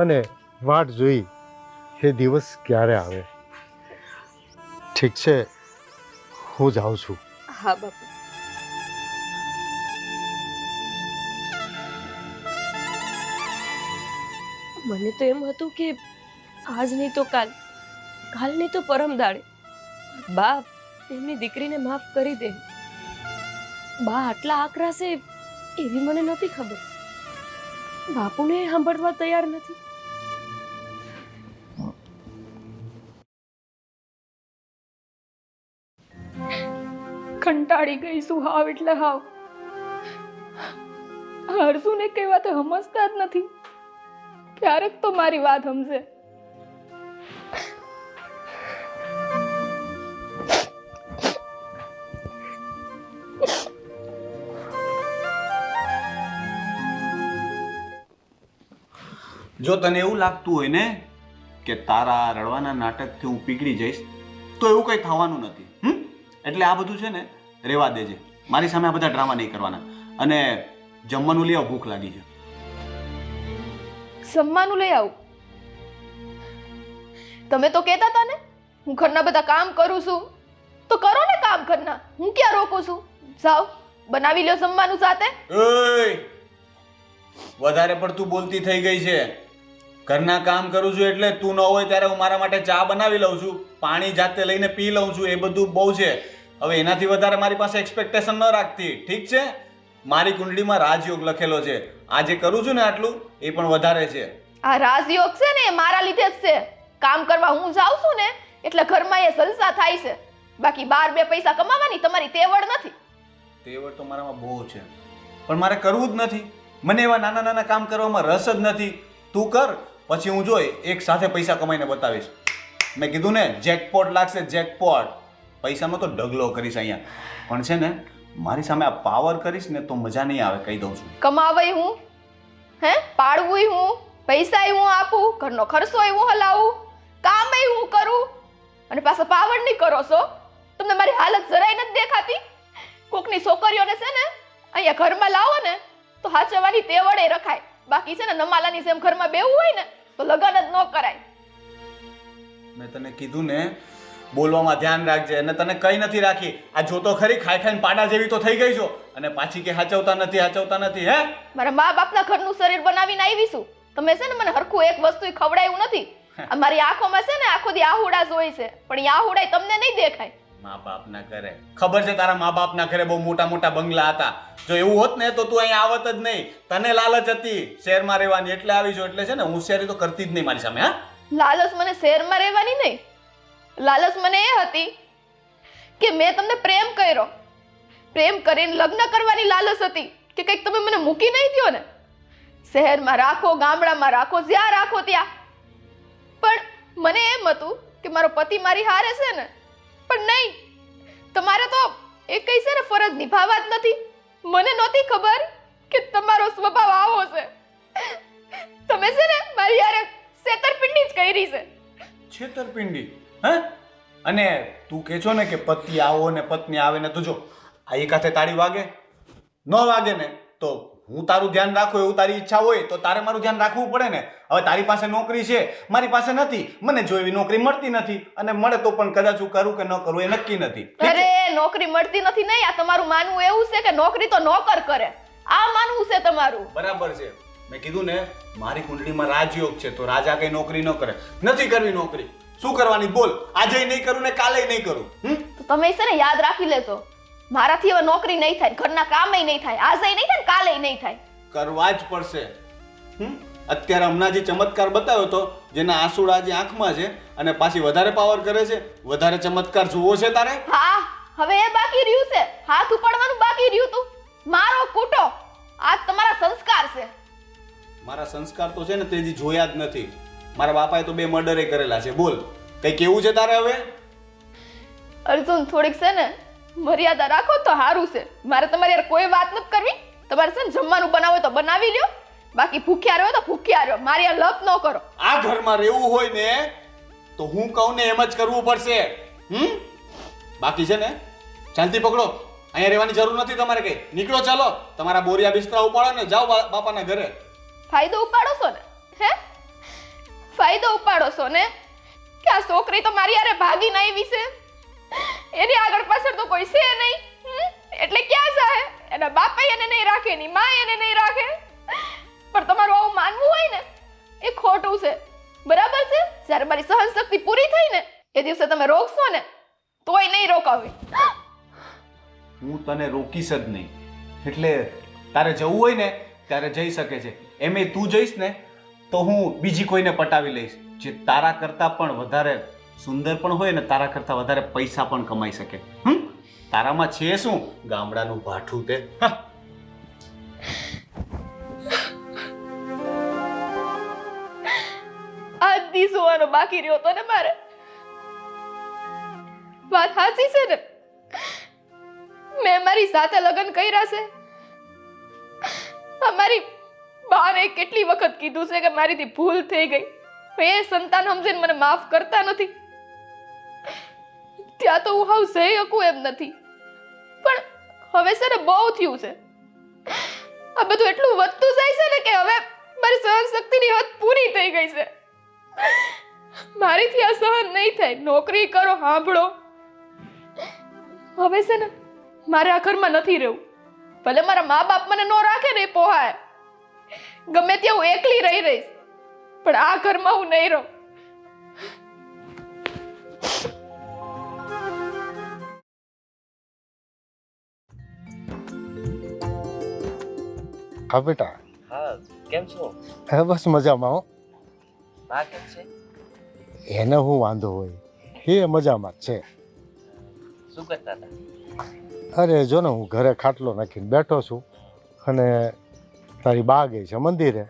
અને વાટ જોઈ એ દિવસ ક્યારે આવે. ઠીક છે, હું જાઉં છું. હા બાપુ. મને તો એમ હતું કે આજ નહીં તો કાલ, કાલ નહીં તો પરમ દાડે બાપ એમની દીકરીને માફ કરી દે. બા આટલા આકરા છે એવી મને નહોતી ખબર. બાપુને સાંભળવા તૈયાર નથી. કંટાળી ગઈ છું હાવ એટલે હાવ. હરસુને કઈ વાત સમજતા જ નથી. ક્યારેક તો મારી વાત સમજે. જો તને એવું લાગતું હોય ને કે તારા રડવાના નાટકથી હું પીગળી જઈશ તો એવું કંઈ થવાનું નથી. એટલે આ બધું છે ને રેવા દેજે. મારી સામે આ બધા ડ્રામા નહીં કરવાના. અને જમવાનું લઈ આવ, ભૂખ લાગી છે. જમવાનું લઈ આવું? તમે તો કહેતા હતા ને હું ઘરના બધા કામ કરું છું, તો કરો ને કામ ઘરના. હું ક્યાં રોકું છું? જાઓ બનાવી લ્યો જમવાનું સાથે. ઓય, વધારે પડતું બોલતી થઈ ગઈ છે. ઘરના કામ કરું છું એટલે તું ન હોય ત્યારે હું મારા માટે ચા બનાવી લઉં છું, પાણી જાતે લઈને પી લઉં છું, એ બધું બહુ છે. હવે એનાથી વધારે મારી પાસે એક્સપેક્ટેશન ન રાખતી, ઠીક છે? મારી કુંડળીમાં રાજયોગ લખેલો છે. આ જે કરું છું ને આટલું એ પણ વધારે છે. આ રાજયોગ છે ને એ મારા લીધે જ છે. કામ કરવા હું જાઉં છું ને એટલે ઘરમાં એ જલસા થાય છે. બાકી બાર બે પૈસા કમાવાની તમારી તેવડ નથી. તેવડ તો મારામાં બહુ છે, પણ મારે કરવું જ નથી. મને એવા નાના નાના કામ કરવામાં રસ જ નથી. તું કર, પછી હું જોઈ એક સાથે પૈસા કમાઈને બતાવીશ. મેં કીધું ને જેકપોટ લાગશે, જેકપોટ. પૈસાનો તો ઢગલો કરીશ અહીંયા, પણ છે ને મારી સામે આ પાવર કરીશ ને તો મજા નહીં આવે, કહી દઉં છું. કમાવાય હું, હે પાડવું હું, પૈસા હું આપું, ઘરનો ખર્ચો હું હલાવું, કામ હું કરું, અને પાછા પાવર નહીં કરો છો. તમને મારી હાલત જરાય નથી દેખાતી? કોકની છોકરીઓને છે ને અહીંયા ઘરમાં લાવો ને તો હાચવાની તેવડે રખાય. બાકી છે ને નમાલાની જેમ ઘરમાં બેવું હોય ને તો લગન જ ન કરાય. મેં તને કીધું ને બોલવામાં ધ્યાન રાખજે. અને તને કઈ નથી રાખી. આ જોતો ખરી, ખાઈ ખાઈને પાડા જેવી તો થઈ ગઈ છો, અને પાછી કે હાચવતા નથી, હાચવતા નથી. હે, મારા મા બાપના ઘરનું શરીર બનાવીને આવી છું. તમે છે ને મને હરખું એક વસ્તુ ખવડાવ્યું નથી. આ મારી આંખોમાં છે ને આખો દી આહુડા જ હોય છે, પણ એ આહુડા તમને નહીં દેખાય. મા બાપના ઘરે ખબર છે, તારા મા બાપના ઘરે બહુ મોટા મોટા બંગલા હતા. જો એવું હોત ને તો તું અહીંયા આવત જ નહીં. તને લાલચ હતી શહેરમાં રહેવાની એટલે આવી છો. એટલે છે ને હોશિયારી તો કરતી જ નહીં મારી સામે. હા, લાલચ મને શહેરમાં રહેવાની નહીં. લાલચ મને એ હતી કે મેં તમને પ્રેમ કર્યો, પ્રેમ કરીને લગ્ન કરવાની લાલચ હતી કે કંઈક તમે મને મૂકી નહીં દો ને. શહેરમાં રાખો, ગામડામાં રાખો, જ્યાં રાખો ત્યાં. પણ મને એમ હતું કે મારો પતિ મારી હારે છે ને, પણ નહીં. તમારે તો એ કઈ છે ને ફરજ નિભાવવા જ નથી. મને નહોતી ખબર કે તમારો સ્વભાવ આવો છે. તમે છે ને મારી યાર છેતરપિંડી જ કરી છે. છેતરપિંડી? હે? અને તું કહે છો ને કે પતિ આવો ને પત્ની આવે ને, તો જો આ એકાથે તાળી વાગે ન વાગે ને તો હું તારું ધ્યાન રાખું એવું તારી ઈચ્છા હોય તો તારે મારું ધ્યાન રાખવું પડે ને. હવે તારી પાસે નોકરી છે, મારી પાસે નથી, મને જો એવી નોકરી મળતી નથી, અને મળે તો પણ કદાચ હું કરું કે ન કરું એ નક્કી નથી. અરે નોકરી મળતી નથી નહીં, આ તમારું માનવું એવું છે કે નોકરી તો નોકર કરે, આ માનવું છે તમારું. બરાબર છે. મેં કીધું ને મારી કુંડળીમાં રાજયોગ છે, તો રાજા કઈ નોકરી ન કરે. નથી કરવી નોકરી, શું કરવાની બોલ? આજે નહીં કરું ને કાલે નહીં કરું. તો તમે છે ને યાદ રાખી લેજો, મારાથી હવે નોકરી નહીં થાય, ઘરના કામય નહીં થાય, આજે નહીં થાય, કાલે નહીં થાય. કરવા જ પડશે. અત્યારે હમણાં જે ચમત્કાર બતાવ્યો તો, જેના આંસુડા આજે આંખમાં છે અને પાછી વધારે પાવર કરે છે, વધારે ચમત્કાર જોવો છે તારે? હા, હવે એ બાકી રહ્યું છે, હાથ ઉપાડવાનું બાકી રહ્યું તું. મારો કૂટો, આ તમારા સંસ્કાર છે. મારા સંસ્કાર તો છે ને તે હજી જોયા જ નથી. મારા બાપાએ તો 2 મર્ડરે કરેલા છે. બોલ, કઈ કેવું છે તારે હવે? અર્જુન, થોડીક છે ને મર્યાદા રાખો તો સારું છે. મારે તમારી યાર કોઈ વાત નથી કરવી. તમારે છે ને જમવાનું બનાવો તો બનાવી લ્યો, બાકી ભૂખ્યા રહ્યો તો ભૂખ્યા રહ્યો, મારી યાર લપ ન કરો. આ ઘરમાં રહેવું હોય ને તો હું કહું ને એમ જ કરવું પડશે. બાકી છે ને ચાલતી પકડો, અહીંયા રહેવાની જરૂર નથી તમારે. કઈ નીકળો, ચાલો તમારા બોરિયા બિસ્તરા ઉપાડો ને જાઓ બાપાના ઘરે. ફાયદો ઉપાડો છો ને? હે, ફાયદો ઉપાડો છો ને કે આ છોકરી તો મારી યારે ભાગીને આવી છે, એની આગળ પાછળ તો કોઈ છે નહીં, એટલે ક્યાં જાય? એના બાપા એને નહીં રાખે, એની માં એને નહીં રાખે. પણ તમારું આવું માનવું હોય ને એ ખોટું છે, બરાબર છે? જ્યારે મારી સહન શક્તિ પૂરી થઈ ને એ દિવસે તમે રોકશો ને તોય નહીં રોકાવી. હું તને રોકીશ જ નહીં. એટલે તારે જવું હોય ને ત્યારે જઈ શકે છે. એમે તું જઈશ ને તો હું બીજી કોઈને પટાવી લઈશ, જે તારા કરતા પણ વધારે સુંદર પણ હોય ને તારા કરતા વધારે પૈસા પણ કમાઈ શકે. તારામાં છે શું ગામડાનું ભાઠું તે? આજ દી સુવાનો બાકી રહ્યો તો ને મારે. વાત સાચી છે ને, મેં મારી સાથે લગ્ન કર્યા છે. અમારી બાને કેટલી વખત કીધું છે કે મારીથી ભૂલ થઈ ગઈ, એ સંતાન સમજીને મને માફ કરતા નથી. ત્યાં તો હું હાવ સહી શકું એમ નથી. પણ હવે છે ને બહુ થયું છે, આ બધું એટલું વધતું જાય છે ને કે હવે મારી સહન શક્તિની હદ પૂરી થઈ ગઈ છે. મારીથી આ સહન નહીં થાય. નોકરી કરો, સાંભળો, હવે છે ને મારે આ ઘરમાં નથી રહેવું. ભલે મારા મા બાપ મને ન રાખે ને એ પોહાય, ગમે ત્યાં હું એકલી રહી રહીશ, પણ આ ઘરમાં હું નહીં રહું. હા બેટા. હા, કેમ છો? હા બસ મજામાં હો. બા કેમ છે? એને હું વાંધો હોય, એ મજામાં જ છે. શું કરતા હતા? અરે જો ને હું ઘરે ખાટલો નાખીને બેઠો છું અને તારી બા ગઈ છે મંદિરે.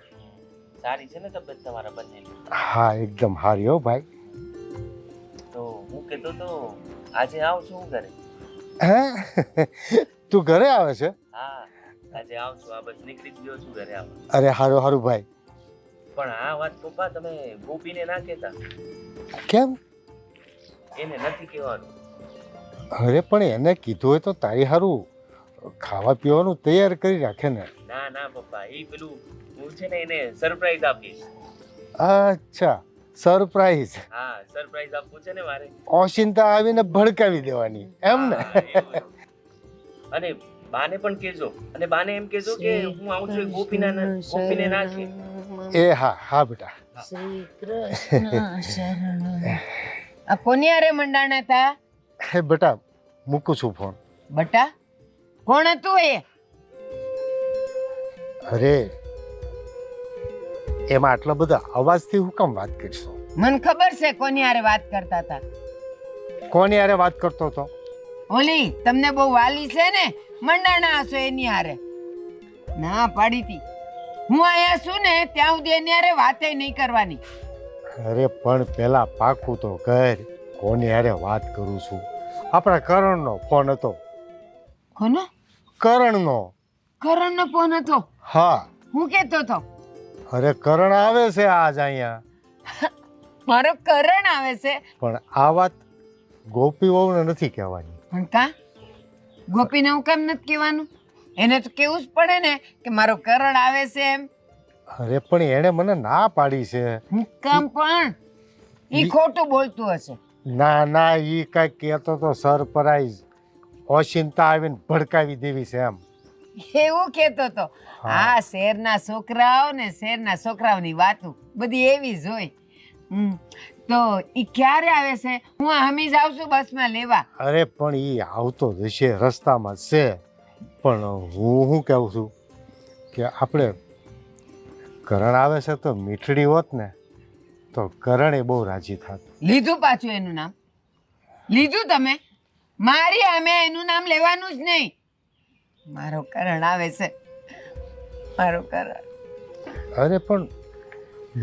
સારી છે ને તબિયત તમારા બંનેની? હા એકદમ હારી હો ભાઈ. તો હું કહેતો તો આજે આવું છું ઘરે. હે તું ઘરે આવે છે? હા, આજે આવું છું. આ બસ નીકળી જ ગયો છું ઘરે આવવા. અરે હારું હારું ભાઈ. પણ આ વાત પપ્પા તમે ગોપીને ના કહેતા. કેમ? એને નથી કહેવાનું. અરે પણ એને કીધું હોય તો તારી હારું ખાવા પીવાનું તૈયાર કરી રાખે ને. ના ના પપ્પા, એ પેલું હું છે ને એને સરપ્રાઈઝ આપીશ. અચ્છા સરપ્રાઈઝ. હા, સરપ્રાઈઝ આપવું છે ને મારે. ઓશિંતા આવીને ભડકાવી દેવાની એમ ને? હા, એવું. અને બાને પણ કહેજો, અને બાને એમ કહેજો કે હું આવું છું ગોપીને ના કહે. એ હા હા બેટા. શ્રી કૃષ્ણ શરણ. આ કોની હારે મંડાણા હતા? હે બેટા મૂકું છું ફોન. બટા કોણ હતું એ? અરે એમાં આટલા બધા અવાજથી હું કેમ વાત કરશો? મને ખબર છે કોની હારે વાત કરતા હતા. કોની હારે વાત કરતો હતો? ઓલી તમને બહુ વાલી છે ને, મંડાણા હશો એની હારે. ના પાડી હતી, હું અહીંયા છું ને ત્યાં સુધી એની હારે વાતે નહીં કરવાની. અરે પણ પેલા પાકું તો ઘર કોની હારે વાત કરું છું? આપણા કરણનો ફોન હતો. કોનો? કરણનો. કરણનો ફોન હતો? હા. હું કહેતો હતો? અરે કરણ આવે છે આજ અહીંયા, મારો કરણ આવે છે પણ આ વાત ગોપી વહુને નથી કહેવાની. પણ કા ગોપીને હું કેમ નથી કહેવાનું? એને તો કેવું જ પડે ને કે મારો કરણ આવે છે એમ. અરે પણ એણે મને ના પાડી છે. હું કામ પણ ઈ ખોટું બોલતું હશે. ના ના, ઈ કાંઈક કહેતો તો સરપ્રાઈઝ ઓશિંતા આવીને ભડકાવી દેવી છે એમ. એવું કહેતો તો. આ શહેરના છોકરાઓ ને શહેરના છોકરાઓની વાતો બધી એવી જ હોય. તો ઈ ક્યારે આવે છે? હું હમી જ આવું છું બસમાં લેવા. અરે પણ ઈ આવતો જ હશે, રસ્તામાં જ છે. પણ હું શું કહું છું કે આપણે કરણ આવે છે તો મીઠડી હોત ને તો કરણ એ બહુ રાજી થાત. લીધું પાછું એનું નામ? લીધું તમે? મારી અમે એનું નામ લેવાનું જ નહીં. મારો કરણ આવે છે, મારો કરણ. અરે પણ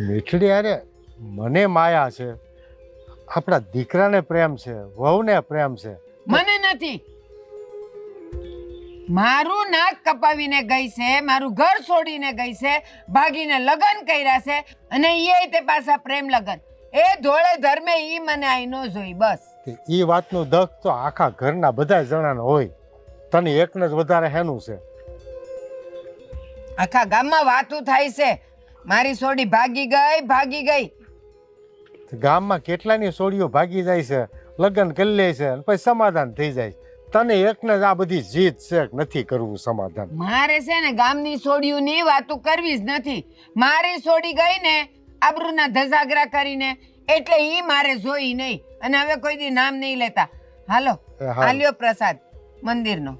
મીઠડી અરે મને માયા છે, આપણા દીકરાને પ્રેમ છે, વહુને પ્રેમ છે. મને નથી. મારું નાક કપાવીને ગઈ છે, મારું ઘર છોડીને ગઈ છે, ભાગીને લગ્ન કર્યા છે, અને એ તે પાછા પ્રેમ લગ્ન. એ ધોળે ધર્મે ઈ મને આઈ નો જોઈ બસ. એ વાતનું દખ તો આખા ઘરના બધા જણાને હોય, તને એકને જ વધારે હેનું છે. આખા ગામમાં વાતું થાય છે મારી સોડી ભાગી ગઈ ભાગી ગઈ. ગામમાં કેટલાની સોડીઓ ભાગી જાય છે, લગ્ન કરી લે છે અને પછી સમાધાન થઈ જાય. તને એકને જ આ બધી જીત છે કે નથી કરવું સમાધાન? મારે છે ને ગામની સોડીઓની વાતું કરવી જ નથી. મારી સોડી ગઈ ને આબરૂના ધજાગરા કરીને, એટલે ઈ મારે જોઈ નહીં. અને હવે કોઈ દી નામ નહીં લેતા. હાલો આલ્યો પ્રસાદ મંદિરનો.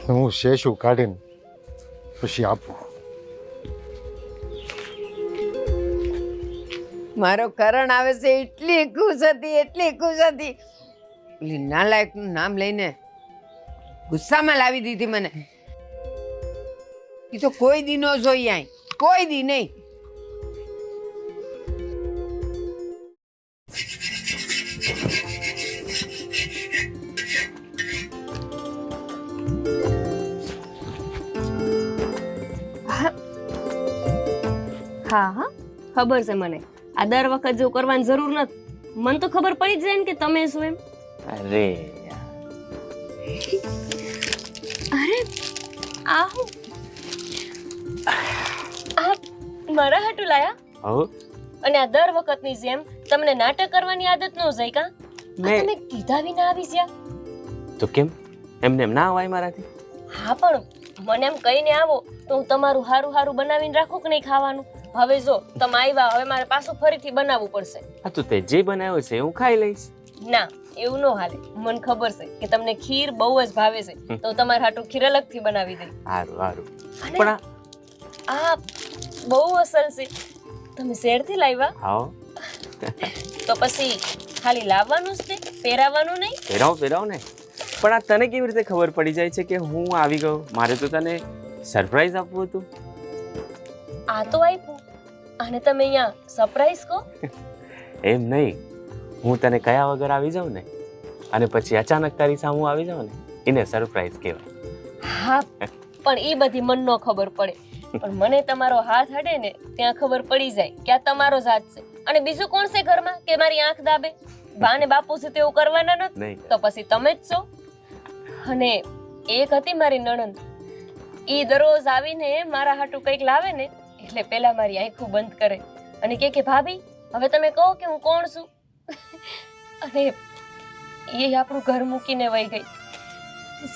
હું શેષું કાઢીને પછી આપું. મારો કરણ આવે છે એટલી ખુશ હતી, એટલી ખુશ હતી. પેલી નાલાયકનું નામ લઈને ગુસ્સામાં લાવી દીધી મને. એ તો કોઈ દી નો જોઈ આય, કોઈ દી નહીં. હા હા ખબર છે મને. આ દર વખત જેવું કરવાની જરૂર નથી. મને તો ખબર પડી જ જાય ને કે તમે શું એમ. અરે અરે આ હું આ મારા હાટુ લાયા? હો અને આ દર વખતની જેમ તમને નાટક કરવાની આદત ન જાય કા? મેં તમે કીધા વિના આવી ગયા. તો કેમ એમને એમ ના અવાય મારાથી? હા પણ મને એમ કહીને આવો તો હું તમારું હારું હારું બનાવીને રાખું કે નહીં ખાવાનું? હવે જો તમે આવ્યા, હવે મારે પાછું ફરીથી બનાવવું પડશે. હા તો તે જે બનાવ્યો છે હું ખાઈ લઈશ. ના એવું ન હાલે. મને ખબર છે કે તમને ખીર બહુ જ ભાવે છે, તો હું તમારા હાટુ ખીર અલગથી બનાવી દઈ. સારું સારું. અને પણ આ બહુ અસલ છે. તમે શહેરથી લાવ્યા? હા તો પછી ખાલી લાવવાનું જ તે, પહેરાવાનું નહીં? પહેરાવ ને. પણ આ તને કેવી રીતે ખબર પડી જાય છે કે હું આવી ગયો? મારે તો તને સરપ્રાઈઝ આપવું હતું. આ તો આપ્યું, અને તમે અહીંયા સરપ્રાઈઝ કહો? એમ નહીં, હું તને કયા વગર આવી જાઉં ને અને પછી અચાનક તારી સામે આવી જાઉં ને, એને સરપ્રાઈઝ કહેવાય. હા પણ એ બધી મન ન ખબર પડે, પણ મને તમારો હાથ હડે ને ત્યાં ખબર પડી જાય કે આ તમારો જ હાથ છે. અને બીજું કોણ છે ઘરમાં કે મારી આંખ દાબે? બા ને બાપુ છે તેવું કરવાના નથી, નહીં તો પછી તમે જ છો. અને એક હતી મારી નણંદ, ઈ દરરોજ આવીને મારા હાટુ કંઈક લાવે ને એટલે પેલા મારી આંખો બંધ કરે અને કે ભાભી હવે તમે કહો કે હું કોણ છું. અને એ આપણું ઘર મૂકીને વહી ગઈ.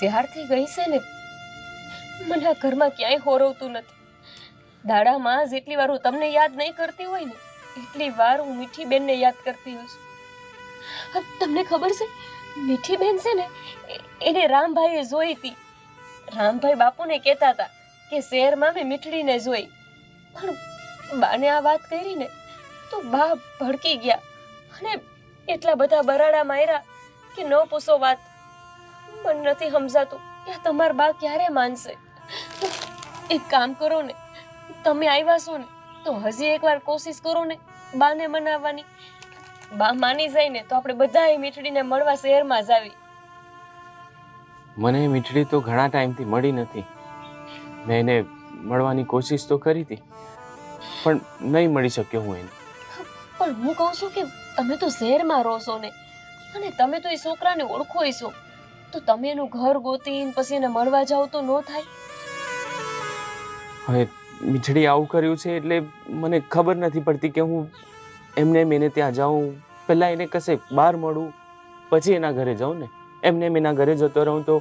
જ્યારથી ગઈ છે ને મને આ ઘરમાં ક્યાંય હોરવતું નથી. દાડામાં જેટલી વાર હું તમને યાદ નહીં કરતી હોય ને એટલી વાર હું મીઠી બેનને યાદ કરતી હોઈશ. તમને ખબર છે મીઠી બેન છે ને એને રામભાઈએ જોઈ હતી. રામભાઈ બાપુને કહેતા હતા કે શહેરમાં મેં મીઠડીને જોઈ. પણ બાને આ વાત કરી ને તો બા ભડકી ગયા અને એટલા બધા બરાડા માર્યા કે ન પૂછો વાત. મને નથી સમજાતું કે આ તમારા બા ક્યારે માનશે. એક કામ કરો ને, તમે આવ્યા છો ને તો હજી એકવાર કોશિશ કરો ને બાને મનાવવાની. બા માની જાય ને તો આપણે બધાએ મીઠડીને મળવા શહેરમાં જ આવી. મને મીઠડી તો ઘણા ટાઈમથી મળી નથી. મેં એને મળવાની કોશિશ તો કરી હતી, પણ નહીં મળી શક્યો હું એને. પણ હું કહું છું કે તમે તો શહેરમાં રહો છો ને, અને તમે તો એ છોકરાને ઓળખો છો, તો તમે એનું ઘર ગોતીને પછી એને મળવા જાઓ તો ન થાય? હવે મીઠડી આવું કર્યું છે એટલે મને ખબર નથી પડતી કે હું એમને એને ત્યાં જાઉં, પહેલાં એને કશે બહાર મળું, પછી એના ઘરે જાઉં ને. એમને એના ઘરે જતો રહું તો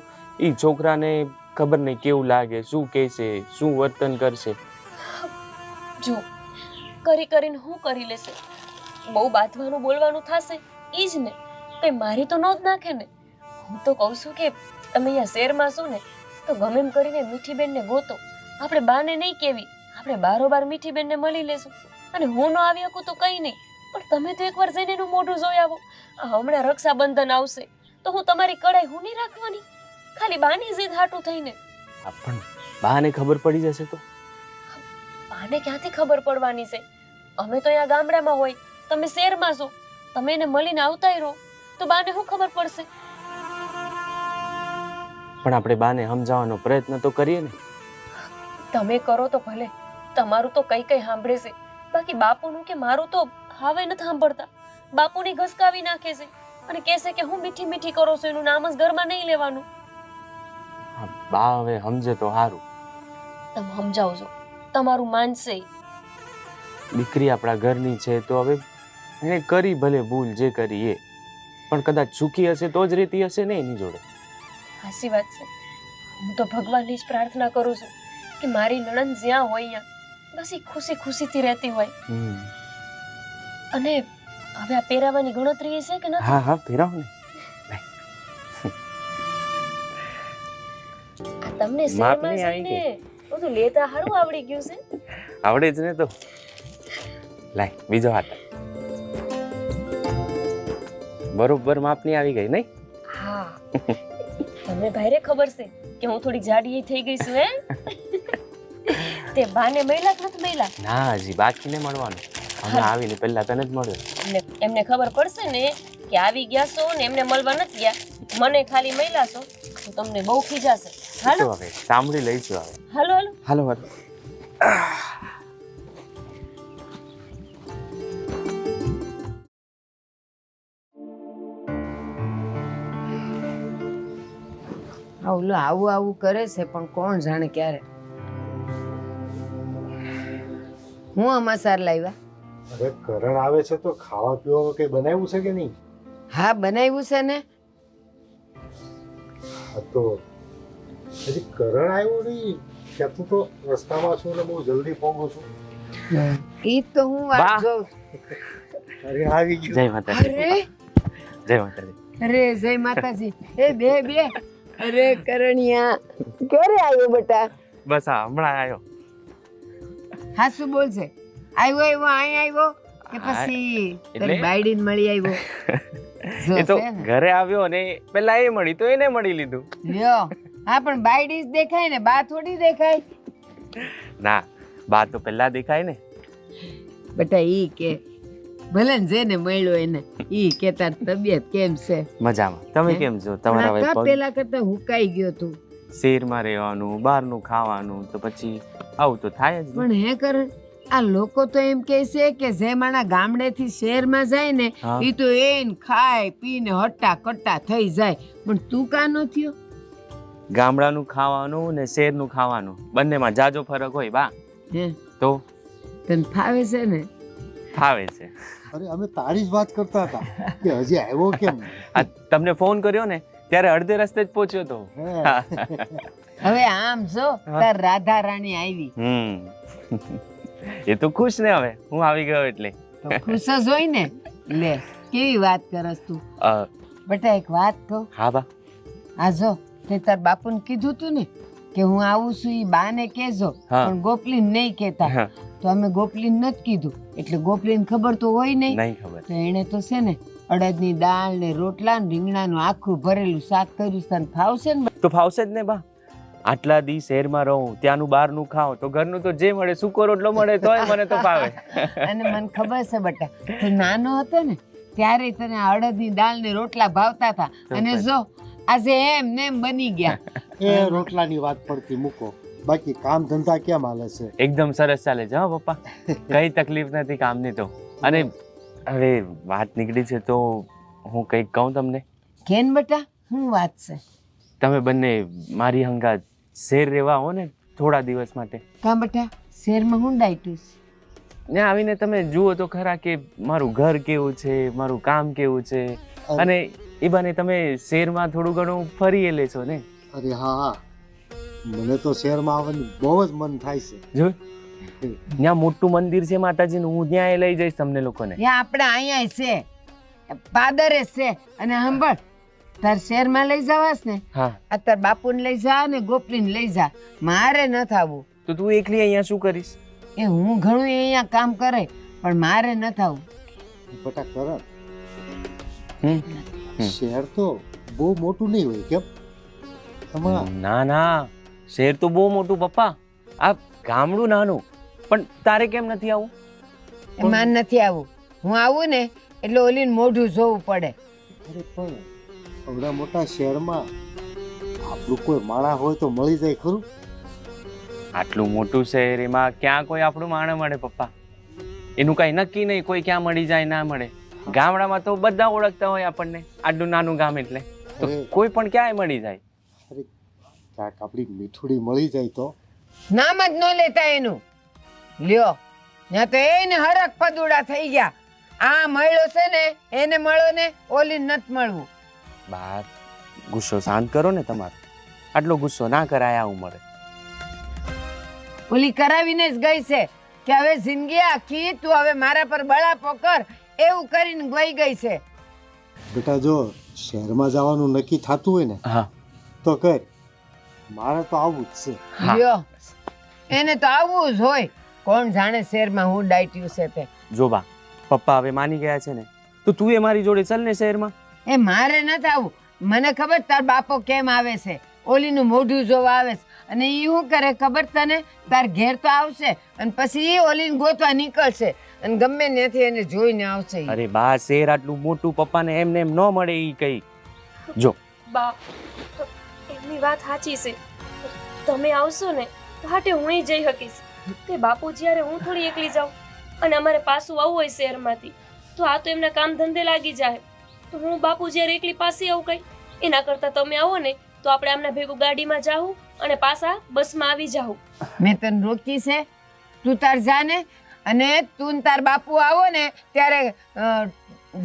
એ છોકરાને ખબર નહીં કેવું લાગે, શું કહેશે, શું વર્તન કરશે. જો કરીને હું કરી લેશે? બહુ બાંધવાનું બોલવાનું થશે ઈ જ ને, કઈ મારી તો ન જ નાખે ને. હું તો કહું છું કે તમે અહીંયા શહેરમાં છો ને, તો ગમે એમ કરીને મીઠીબેનને ગોતો. આપણે બાને નહીં કેવી, આપણે બારોબાર મીઠીબેનને મળી લેશું. અને હું ન આવી શકું તો કંઈ નહીં, પણ તમે તો એકવાર જઈને એનું મોઢું જોઈ આવો. હમણાં રક્ષાબંધન આવશે તો હું તમારી કડાઈ હું નહીં રાખવાની, ખાલી બાની જીદ હાટું થઈને. પણ બાને ખબર પડી જશે તો? બાને ક્યાંથી ખબર પડવાની છે? અમે તો અહીંયા ગામડામાં હોય, તમે શહેરમાં છો, તમે એને મળીને આવતાય રહો તો બાને શું ખબર પડશે? પણ આપણે બાને સમજાવવાનો પ્રયત્ન તો કરીએ ને. તમે કરો તો ભલે, તમારું તો કઈ કઈ સાંભળે છે, બાકી બાપુનું કે મારું તો હાવે નથી સાંભળતા. બાપુની ઘસકાવી નાખે છે અને કહેશે કે હું મીઠી મીઠી કરો છો, એનું નામ જ ઘરમાં નહીં લેવાનું. હા, બા હવે સમજે તો સારું. તમે સમજાવજો, તમારું માનશે. દીકરી આપણા ઘરની છે તો હવે એને કરી ભલે ભૂલ જે કરી એ, પણ કદાચ ચૂકી હશે તો જ રહેતી હશે ને એની જોડે. સાચી વાત છે. હું તો ભગવાનની જ પ્રાર્થના કરું છું કે મારી નણંદ જ્યાં હોય ત્યાં બસ એ ખુશી ખુશીથી રહેતી હોય. અને હવે આ પહેરાવાની ગણતરી છે કે નથી? હા હા, પહેરાવ ને. આ તમને માપની શેરમાં આવી જઈને બધું લેતા હારું આવડી ગયું છે. આવડે જ ને તો. લાય બીજો હાથ. બરોબર માપની આવી ગઈ નહીં? હા, તમને ભાઈરે ખબર છે કે હું થોડી જાડી થઈ ગઈ છું હે? તે બાને મહિલા કે નથી મહિલા? ના, હજી બાકીને મળવાનું. હમણાં આવીને પહેલા તને જ મળ્યો. એમને ખબર પડશે ને કે આવી ગયા છો ને એમને મળવા નથી ગયા, મને ખાલી મહિલા છો તો તમને બહુ ખીજાશે. હાલો હવે સાંભળી લઈશું. હવે હાલો હાલો હાલો હાલો. ઓલો આવું આવું કરે છે પણ કોણ જાણે ક્યારે. હું અમાસાર લાવ્યા? અરે કરણ આવે છે તો ખાવા પીવાનું કઈ બનાવ્યું છે કે નહીં? હા બનાવ્યું છે ને. હા તો હજી કરણ આવ્યો નહીં, ક્યાંથી તો રસ્તામાં છું ને બહુ જલ્દી પહોંચું છું. ઈ તો હું વાત વાહ. જોઉં. અરે આવી ગયું. જય માતાજી. અરે જય માતાજી. અરે જય માતાજી. એ બે અરે કરણિયા ક્યારે આવ્યો બેટા? બસ આ હમણાં આવ્યો. હા શું બોલશે? આવ્યો અહીં આવ્યો કે પછી તારી બાયડીને મળી આવ્યો? જો એ તો છે ને. ઘરે આવ્યો ને પેલા એ મળી તો એને મળી લીધું. લ્યો હા પણ બાયડી જ દેખાય ને, બા થોડી દેખાય. ના, બા તો પેલા દેખાય ને. બેટા ઈ કે ભલે ને જેને મળ્યો એને ઈ કે તાર તબિયત કેમ છે? મજામાં. તમે હે? કેમ છો? તમારા હવે પગ પેલા કરતા હુકાઈ ગયો તું. શહેરમાં રહેવાનું, બહારનું ખાવાનું, તો પછી આવું તો થાય જ ને. પણ હે કરણ, આ લોકો તો એમ કહે છે કે જે માણા ગામડેથી શહેરમાં જાય ને હા. ઈ તો એને ખાય પીને હટ્ટા કટ્ટા થઈ જાય, પણ તું કા નો થયો? ગામડાનું ખાવાનું ને શહેરનું ખાવાનું બંનેમાં જાજો ફરક હોય બા. હે તો તને ફાવે છે ને? ફાવે છે. અરે અમે તારી જ વાત કરતા હતા કે હજી આવ્યો કેમ? આ તમને ફોન કર્યો ને ત્યારે અડધે રસ્તે જ પહોંચ્યો તો. હે. હવે આમ જો તાર રાધા રાણી આવી એ તો ખુશ ને હવે હું આવી ગયો એટલે. તો ખુશ જ હોય ને. લે કેવી વાત કરસ તું. અ, બેટા એક વાત કહું. હા બા. આ જો તે તાર બાપુને કીધું તું ને કે હું આવું છું ઈ બાને કહેજો, હા. પણ ગોપલીને નહીં કહેતા. હા, તો અમે ગોપલીને નથી કીધું, એટલે ગોપલીને ખબર તો હોય નહીં. નહીં ખબર. તો એણે તો છે ને અડદની દાળ ને રોટલા ને રીંગણાનું આખું ભરેલું શાક કર્યું છે. તને ફાવશે ને? તો ફાવશે જ ને બા. આટલા દી શહેરમાં રહું, ત્યાંનું બહારનું ખાવ તો ઘરનું તો જે મળે સૂકો રોટલો મળે તોય મને તો ફાવે. અને મને ખબર છે બેટા, તું નાનો હતો ને ત્યારે તને આ અડદની દાળ ને રોટલા ભાવતા હતા, અને જો આજે એમ ને એમ બની ગયા. એ રોટલાની વાત પડતી મૂકો. બાકી કામ ધંધા કેમ હાલે છે? એકદમ સરસ ચાલે છે હા પપ્પા, કઈ તકલીફ નથી કામની તો. અને હવે વાત નીકળી છે તો હું કંઈક કહું તમને. કેન બેટા શું વાત છે? તમે બંને મારી હંગાત શેર રહેવા આવો ને થોડા દિવસ માટે. કાં બેટા શેરમાં હું ડાયટું છે? ત્યાં આવીને તમે જુઓ તો ખરા કે મારું ઘર કેવું છે, મારું કામ કેવું છે, અને એ બાને તમે શહેરમાં થોડું ઘણું ફરી લેશો ને. અરે હા હા, મને તો શહેરમાં આવવાનું બહુ જ મન થાય છે. જો ત્યાં મોટું મંદિર છે માતાજીનું, હું ત્યાં એ લઈ જઈશ તમને લોકોને. ત્યાં આપણે અહીંયા છે, પાદરે છે. અને સાંભળ, તાર શહેરમાં લઈ જવાસ ને, હા આ તાર બાપુને લઈ જા ને ગોપલીને લઈ જા. મારે ન થવું. તો તું એકલી અહીંયા શું કરીશ? એ હું ઘણું અહીંયા કામ કરે, પણ મારે ન થવું. બેટા કરણ, હમ. શહેર તો બહુ મોટું નહીં હોય કેમ? એમાં ના ના, શહેર તો બહુ મોટું પપ્પા, આ ગામડું નાનું. પણ તારે કેમ નથી આવું? એમાં નથી આવું. હું આવું ને એટલે ઓલીને મોઢું જોવું પડે. અરે પણ આવડા મોટા શહેરમાં આપણું કોઈ માણા હોય તો મળી જાય ખરું? આટલું મોટું શહેર, એમાં ક્યાં કોઈ આપણું માણે મળે પપ્પા? એનું કઈ નક્કી નહીં, કોઈ ક્યાં મળી જાય ના મળે. ગામડામાં તો બધા ઓળખતા હોય આપણને, આટલું નાનું ગામ એટલે તો અરે. કોઈ પણ ક્યાંય મળી જાય. અરે ક્યાંક આપણી મીઠુડી મળી જાય તો? નામ જ ન લેતા એનું. લ્યો, ત્યાં તો એને હરક પદુડા થઈ ગયા. આ મળ્યો છે ને એને મળો ને, ઓલી નથી મળવું. બા, ગુસ્સો શાંત કરો ને તમારો. આટલો ગુસ્સો ના કરાય આ ઉંમરે. ઓલી કરાવીને જ ગઈ છે કે હવે જિંદગી આખી તું હવે મારા પર બળાપો કર, એવું કરીને ગઈ ગઈ છે. બેટા જો શહેરમાં જવાનું નક્કી થતું હોય ને હા તો કર, મારે તો આવવું જ છે. હા. લ્યો, એને તો આવવું જ હોય. કોણ જાણે શહેરમાં હું ડાયટ્યું છે તે. જો બા, પપ્પા હવે માની ગયા છે ને, તો તું એ મારી જોડે ચાલ ને શહેરમાં. એ મારે નથી આવવું. મને ખબર તાર બાપો કેમ આવે છે, ઓલીનું મોઢું જોવા આવે છે. અને ઈ શું કરે ખબર તને? તાર ઘેર તો આવશે અને પછી ઈ ઓલીને ગોતવા નીકળશે અને ગમે ત્યાંથી એને જોઈને આવશે ઈ. અરે બા, શહેર આટલું મોટું, પપ્પાને એમને એમ ન મળે ઈ કઈ. જો બા, એમની વાત સાચી છે. તમે આવશો ને તો હાટે હું જઈ શકીશ. કે બાપુ જ્યારે હું થોડી એકલી જાઉં અને અમારે પાછું આવવું હોય શહેરમાંથી, તો આ તો એમના કામ ધંધે લાગી જાય. તો હું બાપુ જ્યારે એકલી પાસે આવું કઈ, એના કરતાં તમે આવો ને તો આપણે આમના ભેગું ગાડીમાં જાવું અને પાછા બસમાં આવી જાવું. મેં તને રોકી છે, તું તાર જા ને. અને તું ને તાર બાપુ આવો ને ત્યારે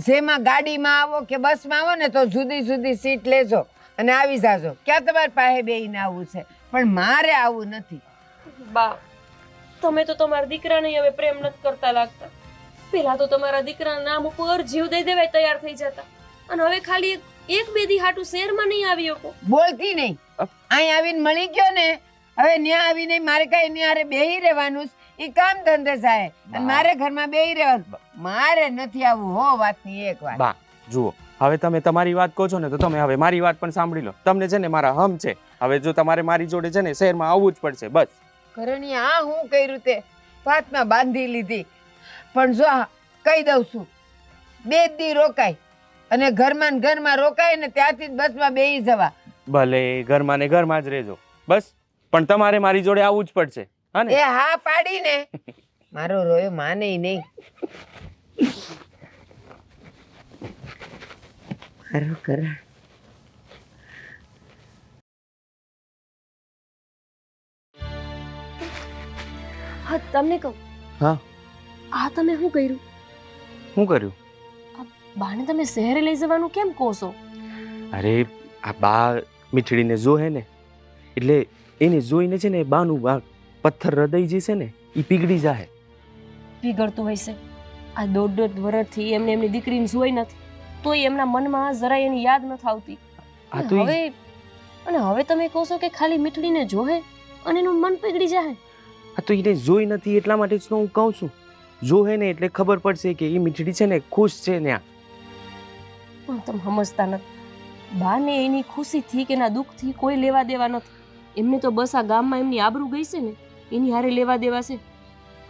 જેમાં ગાડીમાં આવો કે બસમાં આવો ને તો જુદી જુદી સીટ લેજો અને આવી જાજો. ક્યાં તમારી પાસે બેહીને આવવું છે? પણ મારે આવું નથી. બા, તમે તો તમારા દીકરાને હવે પ્રેમ નથી કરતા લાગતા. પેલા તો તમારા દીકરાના નામ ઉપર જીવ દઈ દેવાય તૈયાર થઈ જતા, અને હવે ખાલી એક બે દી હાટું શહેરમાં નહીં આવી શકો. બોલતી નહીં. અહીં આવીને મળી ગયો ને, હવે ન્યા આવીને મારે કઈ ન્યારે બેહી રહેવાનું છે. ઈ કામ ધંધે જાય અને મારે ઘરમાં બેહી રહેવાનું. મારે નથી આવવું. હો વાતની એક વાત. બા જુઓ, હવે તમે તમારી વાત કહો છો ને, તો તમે હવે મારી વાત પણ સાંભળી લો. તમને છે ને મારા હમ છે. હવે જો તમારે મારી જોડે છે ને શહેરમાં આવવું જ પડશે બસ. કરણી આ હું કર્યું તે વાતમાં બાંધી લીધી. પણ જો કહી દઉં છું, 2 દી રોકાય અને ઘરમાં ને ઘરમાં રોકાય ને ત્યાંથી જ બસમાં બેહી જવા. ભલે ઘરમાં ને ઘરમાં જ રહેજો બસ, પણ તમારે મારી જોડે આવવું જ પડશે. હા ને? એ હા પાડીને મારો રોયો માને નહીં. હારું કરણ. હા, તમને કહું, હા આ તમે શું કર્યું? શું કર્યું? બાને તમે શહેરે લઈ જવાનું કેમ કહો છો? અરે આ બા મીઠડીને જોહે ને, એટલે એને જોઈને છે ને બાનું આ પથ્થર હૃદય જે છે ને એ પીગળી જાય. પીગળતું હોય છે. આ 1.5 વર્ષથી એમને એમની દીકરીને જોઈ નથી, તોય એમના મનમાં જરાય એની યાદ નથી આવતી. આ તો હવે તમે કહો છો કે ખાલી મીઠડીને જોહે અને એનું મન પીગળી જાય. આ તો એને જોઈ નથી એટલા માટે જ તો હું કહું છું. જોહે ને એટલે ખબર પડશે કે એ મીઠડી છે ને ખુશ છે ત્યાં. પણ તમે સમજતા નથી. બાને એની ખુશીથી કે એના દુઃખથી કોઈ લેવા દેવા નથી. એમને તો બસ આ ગામમાં એમની આબરૂ ગઈ છે ને એની હારે લેવા દેવા છે.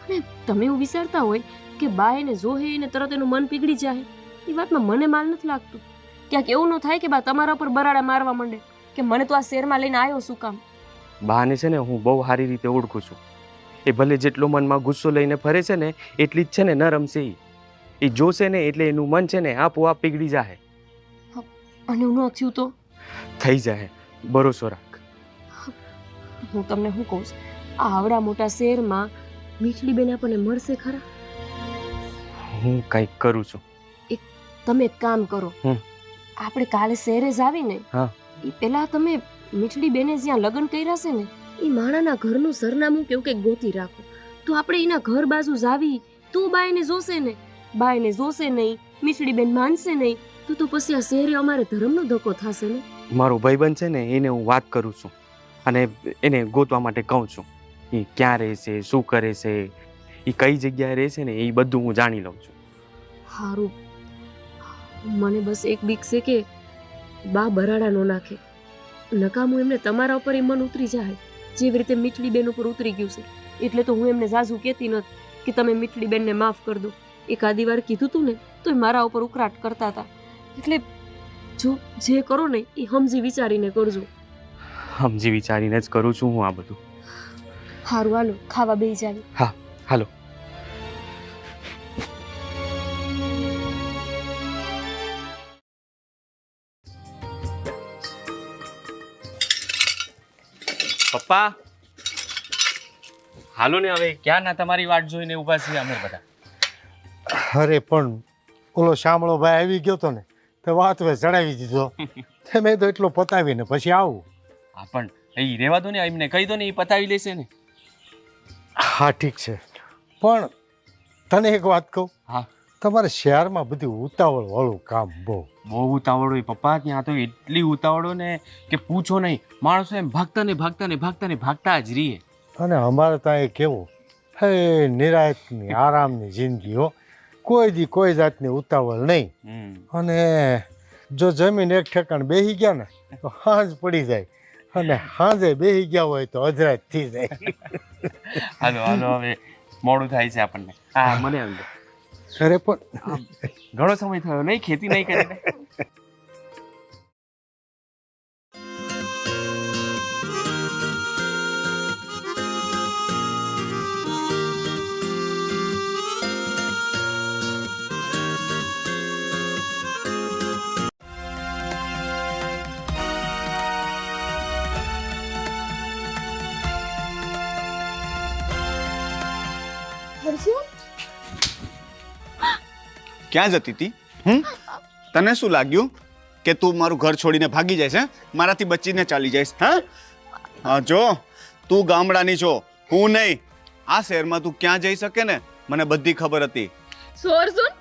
અને તમે એવું વિચારતા હોય કે બા એને જોહે એને તરત એનું મન પીગળી જાય, એ વાતમાં મને માલ નથી લાગતું. ક્યાંક એવું ન થાય કે બા તમારા ઉપર બરાડા મારવા માંડે કે મને તો આ શહેરમાં લઈને આવ્યો શું કામ. બાને છે ને હું બહુ સારી રીતે ઓળખું છું. એ ભલે જેટલો મનમાં ગુસ્સો લઈને ફરે છે ને એટલી જ છે ને નરમ છે એ જોશે ને એટલે એનું મન છે ને આપોઆપ પીગળી જાય. અને હું ન થયું તો થઈ જાય, ભરોસો રાખ. હું તમને શું કહું છું, આ આવડા મોટા શહેરમાં મીઠડી બેન આપણને મળશે ખરા? હું કંઈક કરું છું. તમે એક કામ કરો, આપણે કાલે શહેરે જ આવીને હા. એ પેલા તમે મીઠડી બેને જ્યાં લગ્ન કર્યા છે ને એ માણાના ઘરનું સરનામું કેવું કંઈક ગોતી રાખો, તો આપણે એના ઘર બાજુ જ આવી તો બાયને જોશે ને, બાયને જોશે નહીં, મીઠડી બેન માનશે નહીં તો પછી આ શહેરે અમારે ધર્મનો ધક્કો થશે ને. મારો ભાઈબંધ છે ને એને હું વાત કરું છું અને એને ગોતવા માટે કહું છું. એ ક્યાં રહે છે, શું કરે છે, એ કઈ જગ્યાએ રહે છે ને એ બધું હું જાણી લઉં છું. સારું, મને બસ એક બીક છે કે બા બરાડા નો નાખે, નકામું એમને તમારા ઉપર એ મન ઉતરી જાય જેવી રીતે મીઠડી બેન ઉપર ઉતરી ગયું છે. એટલે તો હું એમને ઝાઝું કહેતી નથી કે તમે મીઠડી બેનને માફ કરી દો. એકાદી વાર કીધું તું ને તો એ મારા ઉપર ઉકળાટ કરતા હતા. એટલે જો જે કરો ને એ સમજી વિચારીને કરજો. સમજી વિચારીને જ કરું છું હું આ બધું. સારું, હાલો ખાવા બેસી જાવી. હા, હાલો. પપ્પા, હાલો ને હવે, ક્યાં ના તમારી વાટ જોઈને ઊભા છીએ અમે બધા. અરે પણ ઓલો શામળો ભાઈ આવી ગયો તો ને તો વાત હવે ચડાવી દીધો. મેં તો એટલો પતાવીને પછી આવું. હા પણ એ રેવા દો ને, એમને કહી દો ને, એ પતાવી લેશે ને. હા ઠીક છે, પણ તને એક વાત કહું. હા. તમારે શહેરમાં બધું ઉતાવળ વાળું કામ બહુ ઉતાવળ હોય પપ્પા. ત્યાં તો એટલી ઉતાવળો ને કે પૂછો નહીં. માણસો એમ ભાગતા ને ભાગતા ને ભાગતા ને ભાગતા જ રહીએ. અને અમારે ત્યાં એ કેવું હે, નિરાયતની આરામની જિંદગી હો, કોઈ દી કોઈ જાતની ઉતાવળ નહીં. અને જો જમીન એક ઠેકાણ બેસી ગયા ને તો હાંજ પડી જાય, અને હાંજે બેસી ગયા હોય તો અજરાત થઈ જાય. હાલો હાલો, હવે મોડું થાય છે આપણને. હા, મને આવી જાય. અરે પણ ઘણો સમય થયો નહીં, ખેતી નહીં કરીને. ક્યાં જતી હતી? તને શું લાગ્યું કે તું મારું ઘર છોડીને ભાગી જઈશ? મારાથી બચીને ચાલી જઈશ? હા, જો તું ગામડાની છો, હું નહીં. આ શહેરમાં તું ક્યાં જઈ શકે ને મને બધી ખબર હતી. સોર સુન,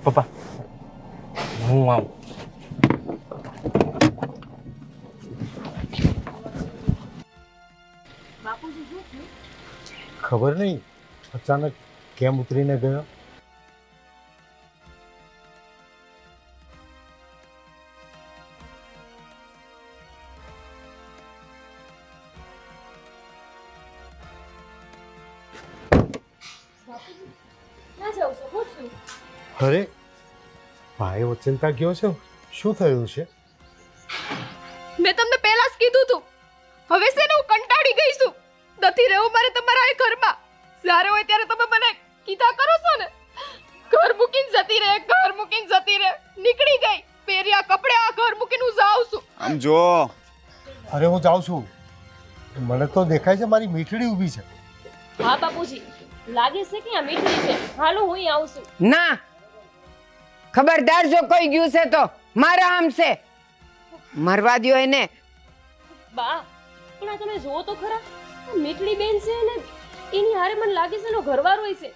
પપ્પા, હું આવું. ખબર નહીં અચાનક કેમ ઉતરીને ગયો. અરે ભાઈ ચિંતા ગયો છે, શું થયું છે? મેં તમને પહેલા જ કીધું તું, હવે છે ને હું કંટાળી ગઈ છું. નથી રહેવું મારે તમારા એ ઘરમાં. જ્યારે હોય ત્યારે તમે મને કીધા કરો છો ને, ઘર મૂકીને જતી રહે, ઘર મૂકીને જતી રહે. નીકળી ગઈ, પહેર્યા કપડે આ ઘર મૂકીને હું જાઉં છું. આમ જો, અરે હું જાઉં છું, મને તો દેખાય છે મારી મીઠડી ઊભી છે. હા બાપુજી, લાગે છે કે આ મીઠડી છે. હાલો હું આવું છું. ના, ખબરદાર જો કોઈ ગયું છે તો મારા આમ છે, મરવા દ્યો એને. બા, પણ આ તમે જુઓ તો ખરા, આ મીઠડી બેન છે ને એની હારે મને લાગે છે એનો ઘરવાળો હોય છે.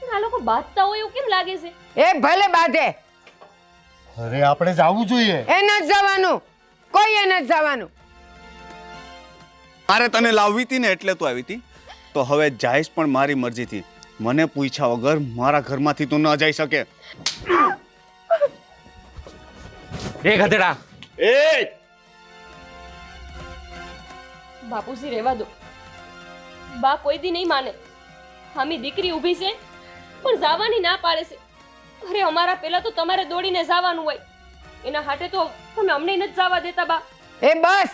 પણ આ લોકો બાંધતા હોય એવું કેમ લાગે છે? એ ભલે બાંધે, અરે આપણે જવું જોઈએ. એ નથી જવાનું, કોઈ એ નથી જવાનું. મારે તને લાવવી હતી ને એટલે તું આવી હતી, તો હવે જાઈશ પણ મારી મરજીથી. મને પૂછ્યા વગર મારા ઘરમાંથી તું ન જઈ શકે. એ ગધેડા! એ બાપુજી રહેવા દો. બા કોઈ દી નહીં માને. આમી દીકરી ઊભી છે પણ જવાની ના પાડે છે. અરે અમારા પહેલા તો તમારે દોડીને જવાનું હોય, એના હાટે તો તમે અમને નથી જવા દેતા બા. એ બસ,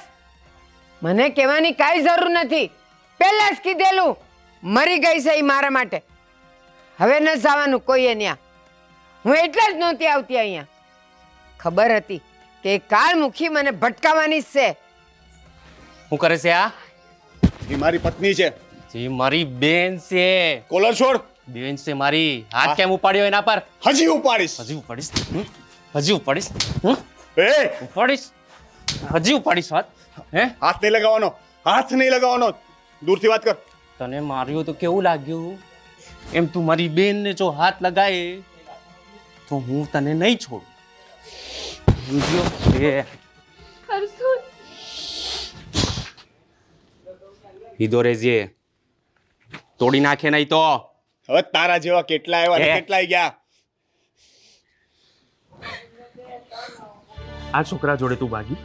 મને કહેવાની કાંઈ જરૂર નથી. પહેલા જ કીધેલું મરી ગઈ છે એ મારા માટે. હવે ન જવાનું કોઈએ ન્યા. હું એટલે જ નહોતી આવતી અહીંયા. ખબર હતી કે કાળમુખી મને ભટકાવવાની જ છે. શું કરે છે આ? એ મારી પત્ની છે. જી મારી બેન છે. કોલર છોડ. બેન છે મારી. હાથ કેમ ઉપાડ્યો એના પર? હજી ઉપાડીશ. હજી ઉપાડીશ? હજી ઉપાડીશ? એ ઉપાડીશ? હજી ઉપાડીશ હાથ? હે? હાથ નહીં લગાવવાનો. હાથ નહીં લગાવવાનો. દૂરથી વાત કર. તને માર્યું તો કેવું લાગ્યું? એમ તું મારી બેનને જો હાથ લગાય તો હું તને નહીં છોડું. સમજ્યો? એ હર્ષુલ, હીધો રેજે. તોડી નાખે નહીં તો. હવે તારા જેવા કેટલા આવ્યા ને એ. કેટલાય ગયા. આ છોકરા જોડે તું ભાગી,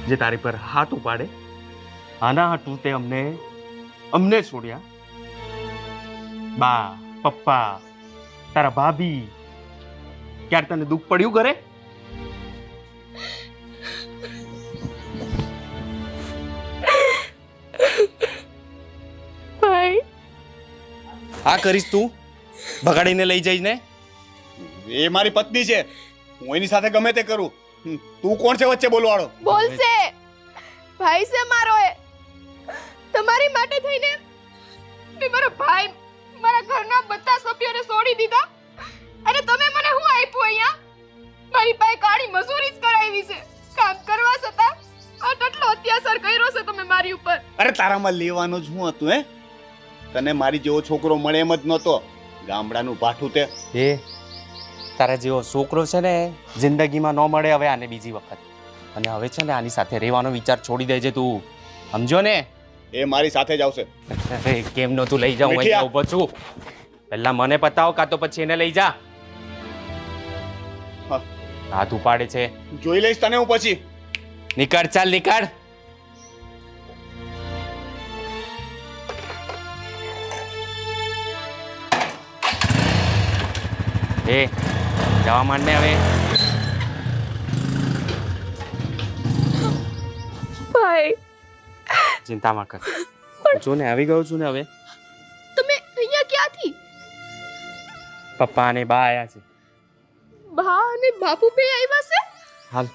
જે તારી પર હાથ ઉપાડે. આના હાટું તે અમને છોડ્યા. બા, પપ્પા, તારા ભાભી, ક્યારે તને દુઃખ પડ્યું કરે? ભાઈ આ કરીશ તું? ભગાડીને લઈ જઈશ ને? એ મારી પત્ની છે. હું એની સાથે ગમે તે કરું. તું કોણ છે વચ્ચે બોલવાળો? બોલશે. ભાઈ છે મારો એ. તમારી માટે થઈને મેં મારો ભાઈ, મારા ઘરના બધા સભ્યોને છોડી દીધા અને તમે મને શું આપ્યું અહીંયા? મારી પાસે કાળી મજૂરી જ કરાવી છે. કામ કરવા છતાં આટલો અત્યાચાર કર્યો છે તમે મારી ઉપર. અરે તારામાં લેવાનું જ શું હતું? તને મારી જેવો છોકરો મળે એમ જ નહોતો. ગામડાનું પાઠું તે. એ તારા જેવો છોકરો છે ને જિંદગીમાં ન મળે હવે આને બીજી વખત. અને હવે છે ને આની સાથે રહેવાનો વિચાર છોડી દેજે તું. સમજો ને? એ મારી સાથે જ આવશે. અરે કેમ નો તું લઈ જાઉં? મીઠિયા. અહીંયા ઊભો છું. પહેલા મને બતાવો કાં તો પછી એને લઈ જા. હા. હાથ ઉપાડે છે. જોઈ લઈશ તને હું પછી. નીકળ, ચાલ નીકળ. એ જવા માંડ ને હવે. ભાઈ, ચિંતા માં કર. જો ને આવી ગયો છું ને હવે. તમે અહીંયા ક્યાંથી? પપ્પા અને બા આયા છે. બા અને બાપુ બે આવ્યા છે? હાલ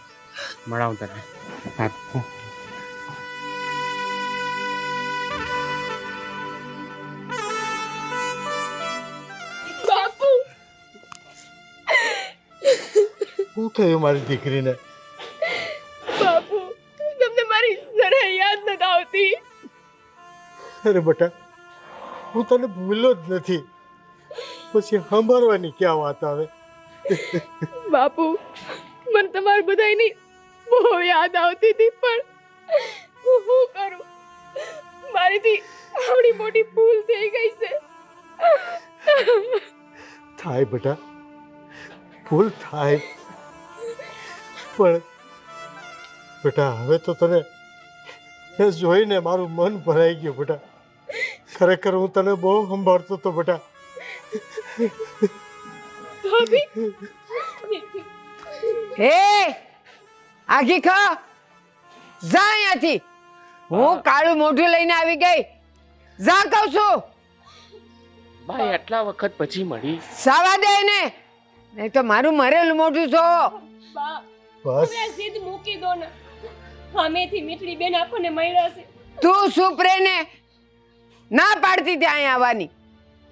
મળાવું તને. હા. બાપુ, શું થયું મારી દીકરીને? બાપુ, તમને મારી જરા યાદ નથી આવતી? અરે બેટા, હું તને ભૂલ્યો જ નથી. પછી સાંભળવાની ક્યાં વાત આવે? બાપુ, મને તમારી બધાયની બહુ યાદ આવતી હતી, પણ હું શું કરું? મારીથી આવડી મોટી ભૂલ થઈ ગઈ છે. થાય બેટા, ભૂલ થાય. પણ બેટા હવે તો તને એ જોઈને મારું મન ભરાઈ ગયું બેટા. ખરેખર હું તને બહુ સંભાળતો હતો બેટા. ભાભી, હે આગી ખા, જા અહીંયાથી. હું કાળું મોઢું લઈને આવી ગઈ. જા કહું છું. ભાઈ આટલા વખત પછી મળી. સાવા દે ને, નહીં તો મારું મરેલું મોઢું જો. બા, બસ હવે આ જીદ મૂકી દો ને. સામેથી મીઠડી બેન આપણને મળ્યા છે. તું ચૂપ રહે ને. ના પાડતી ત્યાં અહીંયા આવવાની.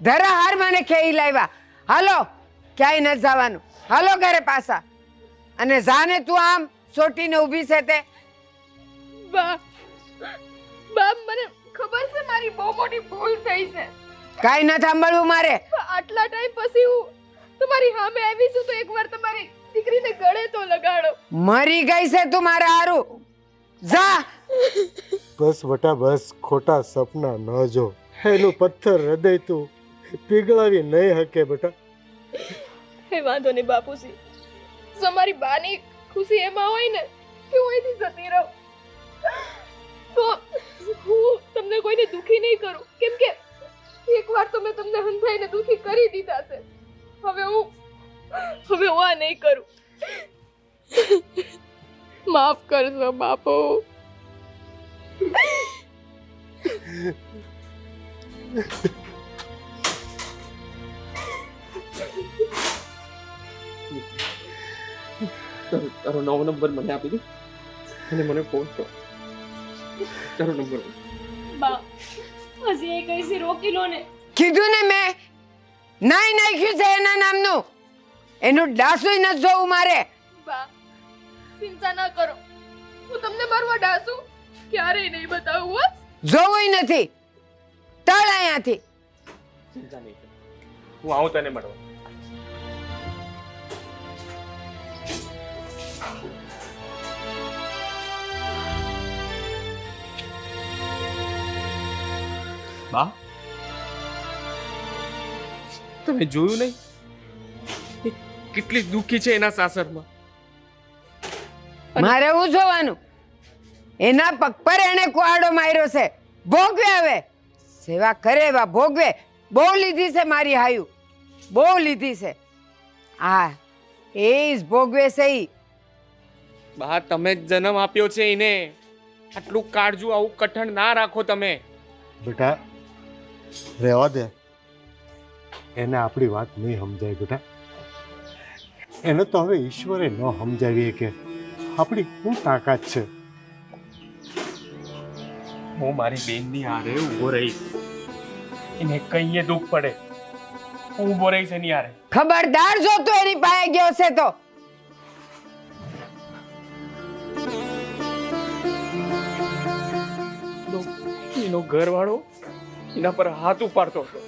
ધરા હાર મને ખેઈ લાવ્યા. હાલો, ક્યાંય ન જવાનું. હાલો ઘરે પાછા. અને જાને તું આમ સોટીને ઊભી છે તે. બા, બા, મને ખબર છે મારી બહુ મોટી ભૂલ થઈ છે. કાંઈ ન સાંભળવું મારે. આટલા ટાઈમ પછી હું તમારી સામે આવી છું, તો એકવાર તમારી દીકરીને ગળે તો લગાડો. મરી ગઈ છે તું મારા હારું. જા. બસ બેટા બસ, ખોટા સપના ન જો. એનું પથ્થર હૃદય તું પીગળાવી નહીં હકે બેટા. એ વાંધો નહીં બાપુજી. જો મારી બાની ખુશી એમાં હોય ને કે હું અહીંથી જતી રહું, તો હું તમને કોઈને દુખી નહીં કરું. કેમ કે એકવાર તો મેં તમને હંધાઈને દુખી કરી દીધા છે. હવે હું આ નહીં કરું. માફ કરજો બાપુ. તારો નવો નંબર મને આપી દે અને મને ફોન કર. તારો નંબર બા હજી એ કઈ છે રોકી લો ને. કીધું ને મેં, નાઈ નાખ્યું છે એના નામનું. એનું ડાસુય નથી જોવું મારે. બા ચિંતા ના કરો, હું તમને મારવા ડાસુ ક્યારેય નહીં બતાવું હો. જોવુંય નથી. ટળ અહીંયાથી. ચિંતા નહીં કર, હું આવું તને મળવા. બા, તમે જોયું નહીં એ કેટલી દુઃખી છે એના સાસરમાં? મારે હું જોવાનું? એના પગ પર એને કુહાડો માર્યો છે. ભોગવે હવે. સેવા કરે એવા ભોગવે. બહુ લીધી છે મારી હાયું, બહુ લીધી છે. આ એ જ ભોગવે છે ઈ. બા, તમે જ જન્મ આપ્યો છે એને. આટલું કાળજું આવું કઠણ ના રાખો તમે. બેટા રહેવા દે. એને આપણી વાત નહીં સમજાય બેટા. એને તો હવે ઈશ્વરે ન સમજાવીએ કે આપણી શું તાકાત છે. હું મારી બેનની હારે ઊભો રહીશ. એને કહીએ દુઃખ પડે, હું ઊભો રહીશ એની હારે. ખબરદાર જો તું એની પાસે ગયો છે તો. એનો ઘરવાળો એના પર હાથ ઉપાડતો હતો.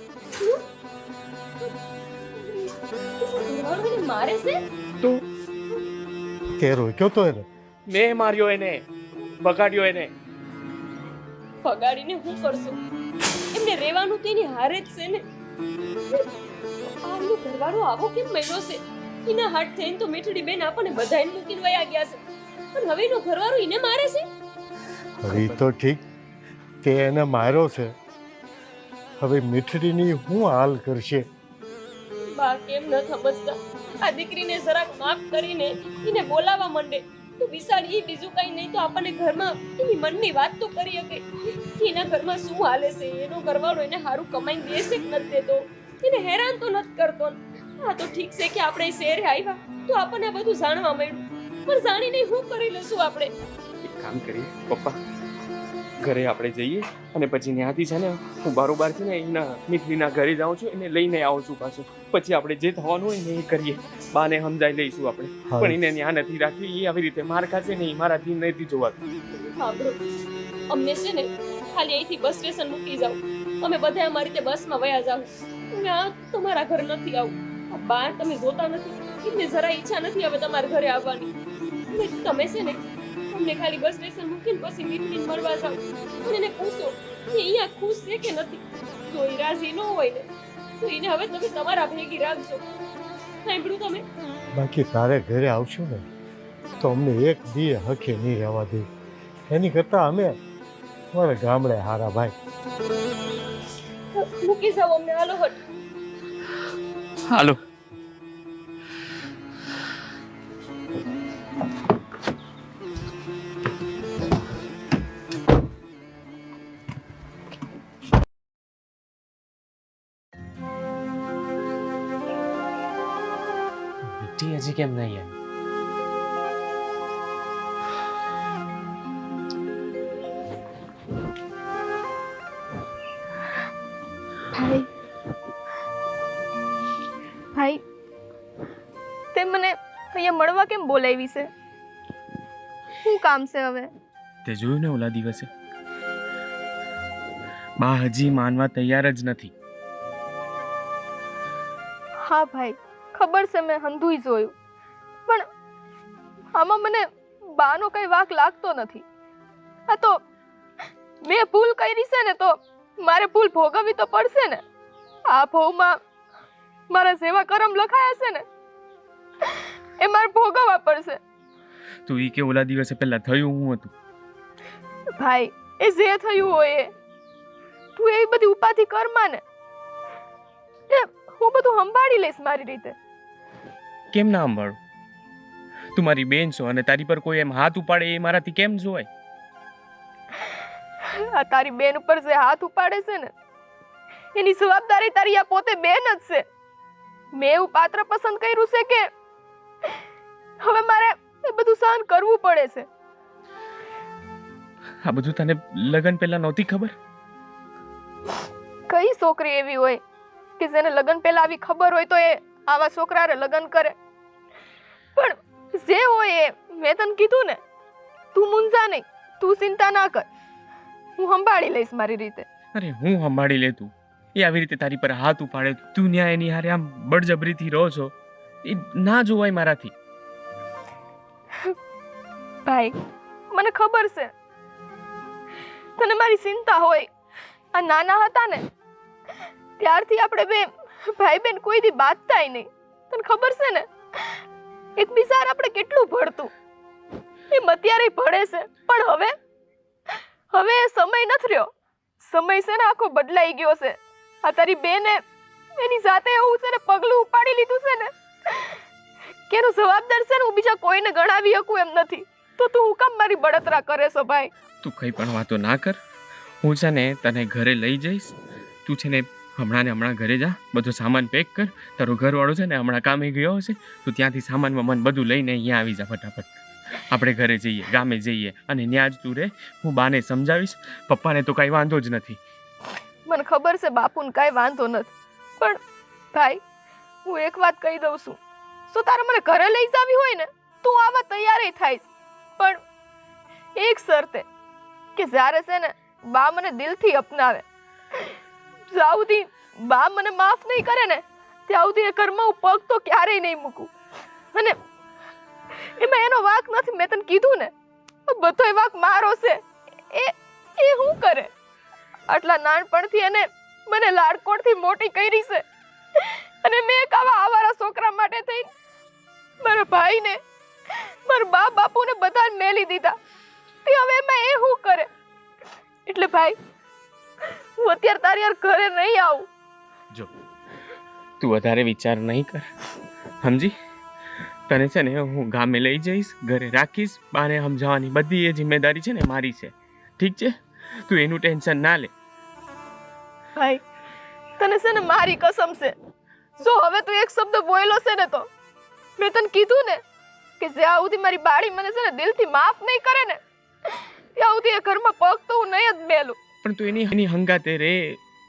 ઘરવાળો એને મારે છે? તો તે રોક્યો તો એને. મેં માર્યો એને, બગાડ્યો એને. પગાડીને હું કરશું? એમને રહેવાનું તો એની હારે જ છે ને. આમનો ઘરવાળો આવો કેમ મળ્યો છે? એના હાથ થઈને તો મીઠડી બેન આપણને બધાને મૂકીને વયા ગયા છે, પણ હવે એનો ઘરવાળો એને મારે છે. હવે ઈ તો ઠીક, તે એને માર્યો છે. હવે મીઠડીની શું હાલ કરશે? બા કેમ ન સમજતા? આ દીકરીને જરાક માફ કરીને એને બોલાવવા માંડે તો વિશાળ ઈ બીજું કઈ નહીં તો આપણને ઘરમાં એની મનની વાત તો કરી શકે. એના ઘરમાં શું હાલે છે, એનો ઘરવાળો એને સારું કમાઈને દેશે કે નથી દેતો, એને હેરાન તો નથી કરતો. આ તો ઠીક છે કે આપણે શહેરે આવ્યા તો આપણને આ બધું જાણવા મળ્યું, પણ જાણીને શું કરી લેશું આપણે? એક કામ કરીએ પપ્પા, ઘરે આપણે જઈએ અને પછી ત્યાંથી છે ને હું બારોબાર છે ને એના મીઠડીના ઘરે જાઉં છું, એને લઈને આવું છું પાછું. પછી આપણે જે થવાનું હોય ને એ કરીએ. બાને સમજાઈ લઈશું આપણે. પણ એને ત્યાં નથી રાખ્યું, એ આવી રીતે માર ખાશે ને એ મારાથી નથી જોવાતું. સાંભળો, અમને છે ને ખાલી અહીંથી બસ સ્ટેશન મૂકી જાવ, અમે બધા અમારી રીતે બસમાં વયા જાવ. અમે આ તમારા ઘર નથી આવું. આ બા તમે જોતા નથી, એમને જરા ઈચ્છા નથી હવે તમારા ઘરે આવવાની. અને તમે છે ને અમને ખાલી બસ સ્ટેશન મૂકીને પછી મીઠડીને મળવા જાવ અને એને પૂછો કે અહીંયા ખુશ છે કે નથી. જો એ રાજી ન હોય ને તો એને હવે તમે તમારા ભેગી રાખજો. સાંભળ્યું તમે? બાકી તારે ઘરે આવશું ને તો અમને એક દી હકે નહીં રહેવા દે. એની કરતાં અમે અમારા ગામડે હારા ભાઈ. મૂકી જાઓ અમને. હાલો હટ. હાલો. હજી કેમ નહીં આવી? ભાઈ ભાઈ તે મને અહીંયા મળવા કેમ બોલાવી છે? શું કામ છે હવે? તે જોયું ને ઓલા દિવસે? બા હજી માનવા તૈયાર જ નથી. હા ભાઈ, ખબર છે, મેં હંધુય જોયું, પણ આમાં મને બાનો કઈ વાંક લાગતો નથી. આ તો મેં ભૂલ કરી છે ને તો મારે ભૂલ ભોગવવી તો પડશે ને. આ ભવમાં મારા જેવા કરમ લખાયા છે ને એ મારે ભોગવવા પડશે. તું ઈ કે ઓલા દિવસે પહેલા થયું હું હતું? ભાઈ એ જે થયું હોય એ તું એવી બધી ઉપાધિ કરમાં ને હું બધું સંભાળી લઈશ મારી રીતે. કેમ ના સંભાળું? તું મારી બેન છો અને તારી પર કોઈ એમ હાથ ઉપાડે એ મારાથી કેમ જોવાય? આ તારી બેન ઉપર જે હાથ ઉપાડે છે ને એની જવાબદારી તારી આ પોતે બેન જ છે. મેં એવું પાત્ર પસંદ કર્યું છે કે હવે મારે એ બધું સહન કરવું પડે છે. આ બધું તને લગ્ન પહેલા નહોતી ખબર? કઈ છોકરી એવી હોય કે જેને લગ્ન પહેલા આવી ખબર હોય તો એ આવા છોકરાને લગ્ન કરે? પણ જે હોય એ મેં તને કીધું ને, તું મૂંઝા નહીં, તું ચિંતા ના કર, હું સંભાળી લઈશ મારી રીતે. અરે હું સંભાળી લે, તું એ આવી રીતે તારી પર હાથ ઉપાડે, તું ન્યાય એની હારે આમ બળજબરીથી રહો છો, એ ના જોવાય મારાથી. ભાઈ મને ખબર છે તને મારી ચિંતા હોય. આ નાના હતા ને ત્યારથી આપણે બે ભાઈ બેન કોઈ દી બાતતાય નહીં. તને ખબર છે ને એકબીજા આપણે કેટલું ભળતું, એમ અત્યારે ભળે છે. પણ હવે એ સમય નથી રહ્યો. સમય છે ને આખો બદલાઈ ગયો છે. આ તારી બેને એની સાથે એવું છે ને પગલું ઉપાડી લીધું છે ને કે એનો જવાબદાર છે ને હું બીજા કોઈને ગણાવી શકું એમ નથી. તો તું હું કામ મારી બળતરા કરે છે ભાઈ? તું કઈ પણ વાતો ના કર. હું છે ને તને ઘરે લઈ જઈશ. તું છે ને હમણાં ને હમણાં ઘરે જા, બધો સામાન પેક કર. તારો ઘરવાળો છે ને હમણાં કામે ગયો હશે, તું ત્યાંથી સામાનમાં મને બધું લઈને અહીંયા આવી જા ફટાફટ. આપણે ઘરે જઈએ, ગામે જઈએ અને ત્યાં જ તું રે. હું બાને સમજાવીશ, પપ્પાને તો કાંઈ વાંધો જ નથી. મને ખબર છે બાપુને કાંઈ વાંધો નથી, પણ ભાઈ હું એક વાત કહી દઉં છું, જો તારે મને ઘરે લઈ જાવી હોય ને તું આવા તૈયાર થાય, પણ એક શરતે કે જ્યારે છે ને બા મને દિલથી અપનાવે, જ્યાં સુધી બા મને માફ નહીં કરે ને ત્યાં સુધી એ ઘરમાં હું પગ તો ક્યારેય નહીં મૂકું. અને એમાં એનો વાંક નથી, મેં તને કીધું ને બધોય વાંક મારો છે. એ શું કરે? આટલા નાનપણથી એને મને લાડકોડથી મોટી કરી છે અને મેં એક આવા આવારા છોકરા માટે થઈ મારા ભાઈને, મારા બા બાપુને બધાને મેલી દીધા. તે હવે એમાં એ શું કરે? એટલે ભાઈ હું અત્યારે તારી યાર ઘરે નહીં આવું. જો તું વધારે વિચાર નહીં કર, સમજી? તને છે ને હું ગામે લઈ જઈશ, ઘરે રાખીશ. બાને સમજાવવાની બધી એ જિમ્મેદારી છે ને મારી છે, ઠીક છે? તું એનું ટેન્શન ના લે. ભાઈ તને છે ને મારી કસમ છે, જો હવે તું એક શબ્દ બોલ્યો છે ને તો મેં તને કીધું ને કે જ્યાં સુધી મારી બાળી મને છે ને દિલથી માફ નહીં કરે ને ત્યાં સુધી એ ઘરમાં પગ તો હું નહીં જ મેલું. પણ તું એની હંગાતે રે,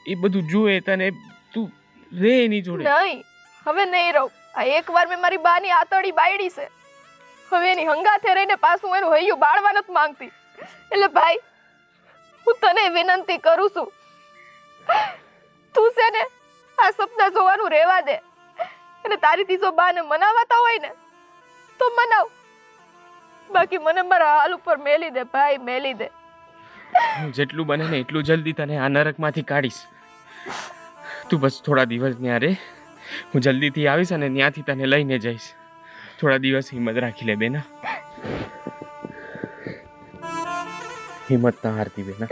એ બધું જુએ તને, તું રે એની જોડે. નહીં, હવે નહીં રહું. આ એકવાર મેં મારી બાની આતડી બાયડી છે, હવે એની હંગાથે રહીને પાછું એનું હૈયું બાળવા નથી માંગતી. એટલે ભાઈ હું તને વિનંતી કરું છું, તું છે ને આ સપના જોવાનું રહેવા દે અને તારી ત્રીજો બાને મનાવાતા હોય ને તો મનાવ, બાકી મને મારા હાલ ઉપર મેલી દે ભાઈ, મેલી દે. હું જેટલું બને ને એટલું જલ્દી તને આ નરકમાંથી કાઢીશ. તું બસ થોડા દિવસ ત્યાં રે, હું જલ્દીથી આવીશ અને ત્યાંથી તને લઈને જઈશ. થોડા દિવસ હિંમત રાખી લે બેના, હિંમત ના હારતી બેના.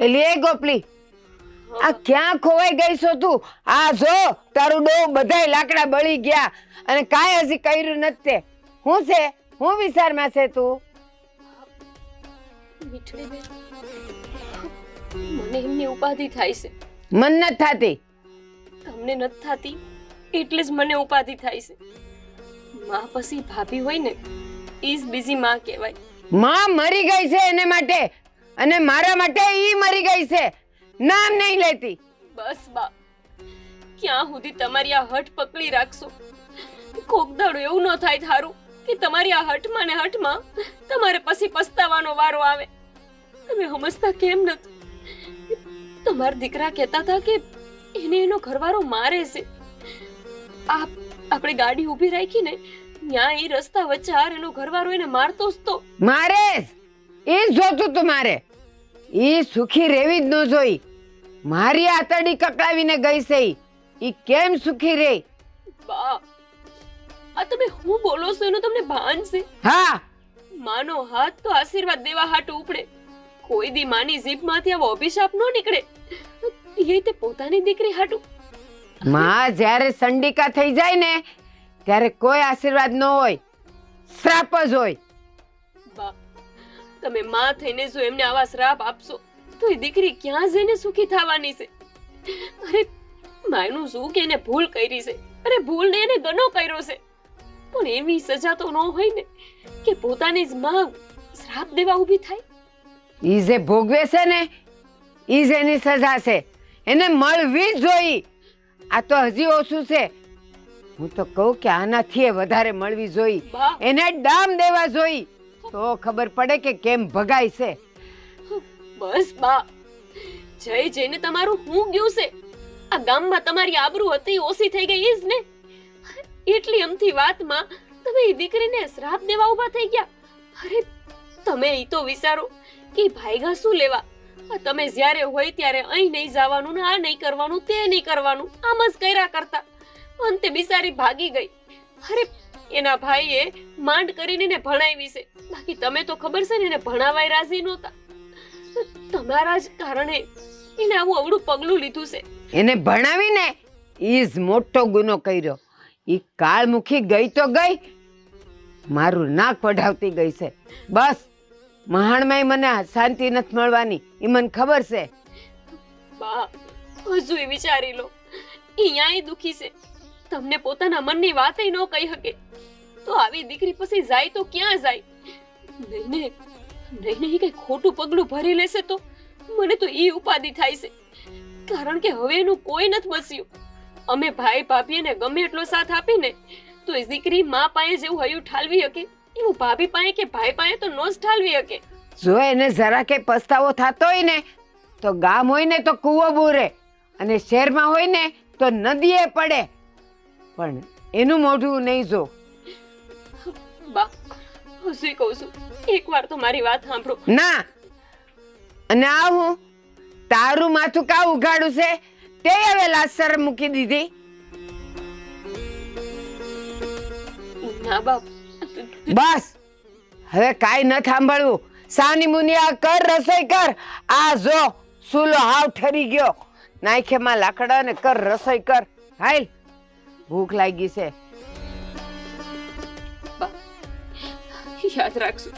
એલી એ ગોપલી, આ ક્યાં ખોવાઈ ગઈ છો તું? આ જો તારું ડો બધાય લાકડા બળી ગયા અને કાંઈ હજી કર્યું નથી. હું છે, હું વિચારમાં છે તું? મીઠડી બેન, મને એમની ઉપાધિ થાય છે. મન નથી થાતી. તમને નથી થતી એટલે જ મને ઉપાધિ થાય છે. માં પછી ભાભી હોય ને ઈ જ બીજી માં કહેવાય. માં મરી ગઈ છે એને માટે, અને મારા માટે ઈ મરી ગઈ છે. નામ નહીં લેતી. બસ બા, ક્યાં સુધી તમારી આ હઠ પકડી રાખશો? કોક દાડો એવું ન થાય થારું કે તમારી આ હઠમાં ને હઠમાં તમારે પછી પસ્તાવાનો વારો આવે. તમે સમજતા કેમ નથી? તમારા દીકરા કહેતા હતા કે એને એનો ઘરવાળો મારે છે. આપણે ગાડી ઊભી રાખી ને ત્યાં એ રસ્તા વચ્ચે હાર એનો ઘરવાળો એને મારતો જ તો. મારે એ જોતું તું મારે. ઈ સુખી રેવી જ ન જોઈ. મારી આતડી કકડાવીને ગઈ છે. ઈ કેમ સુખી રે? બા, આ તમે હું બોલો છો એનો તમને ભાન છે? હા, માનો હાથ તો આશીર્વાદ દેવા હાટુ ઉપડે. કોઈ દી માની જીભમાંથી આવો અભિશાપ ન નીકળે. એ તે પોતાની દીકરી હાટું. માં જ્યારે સંડિકા થઈ જાય ને ત્યારે કોઈ આશીર્વાદ ન હોય, શ્રાપ જ હોય. બા, તમે માં થઈને જો એમને આવા શ્રાપ આપશો તો એ દીકરી ક્યાં જઈને સુખી થવાની છે? અરે માયનું શું કે એને ભૂલ કરી છે, અરે ભૂલ ને એને ગનો કર્યો છે, પણ એવી સજા તો ન હોય ને કે પોતાની જ માં શ્રાપ દેવા ઊભી થાય. ઈ જે ભોગવે છે ને ઈ જ એની સજા છે, એને મળવી જ જોઈ. આ તો હજી ઓછું છે. હું તો કહું કે આનાથી એ વધારે મળવી જોઈ, બા, એને ડામ દેવા જોઈ, તો ખબર પડે કે કેમ ભગાય છે. બસ બા, જય જઈને તમારું હું ગયું છે? આ ગામમાં તમારી આબરૂ હતી ઓછી થઈ ગઈ ઈ જ ને? એટલી અમથી વાતમાં તમે એ દીકરીને શ્રાપ દેવા ઊભા થઈ ગયા. અરે તમે ઈ તો વિચારો કે ભાઈગા શું લેવા? આ તમે જ્યારે હોય ત્યારે અહીં નહીં જવાનું ને આ નહીં કરવાનું તે નહીં કરવાનું આમ જ કર્યા કરતા અંતે બિચારી ભાગી ગઈ. અરે એના ભાઈએ માંડ કરીને એને ભણાવી છે, બાકી તમે તો ખબર છે ને એને ભણાવાય રાજી નહોતા. તમારા જ કારણે એને આવું અવળું પગલું લીધું છે. એને ભણાવીને ઈ જ મોટો ગુનો કર્યો. ઈ કાળમુખી ગઈ તો ગઈ, મારું નાક પઢાવતી ગઈ છે. બસ મહાણમાંય મને શાંતિ નથી મળવાની, ઈ મને ખબર છે. બા, હજુ એ વિચારી લો, ઈ ન્યાય દુખી છે, તમને પોતાના મનની વાતય ન કહી શકે, તો આવી દીકરી પછી જાય તો ક્યાં જાય? નહીં નહીં કઈ ખોટું પગલું ભરી લેશે તો મને તો ઈ ઉપાધિ થાય છે, કારણ કે હવે એનું કોઈ નથી બસ્યું. અમે ભાઈ ભાભીને ગમે એટલો સાથ આપીને તો એ દીકરી માં પાસે જેવું હયું ઠાલવી શકે એવું ભાભી પાસે કે ભાઈ પાસે તો નો જ ઠાલવી શકે. જો એને જરા કે પસ્તાવો થતો હોય ને તો ગામ હોય ને તો કૂવો બૂરે, અને શહેરમાં હોય ને તો નદીએ પડે, પણ એનું મોઢું નહીં જો. બા, હજી કહું છું, એકવાર તો મારી વાત સાંભળો. ના, અને આ હું તારું માથું કા ઉગાડું છે તે હવે લાસર મૂકી દીધી. ના બાપ, બસ હવે કાઈ ન સાંભળવું. સાની મુનિયા કર, રસોઈ કર. આ જો સુલો હાવ ઠરી ગયો, નાખેમાં લાકડા ને કર રસોઈ કર. હાલ, ભૂખ લાગી છે. યાદ રાખજો,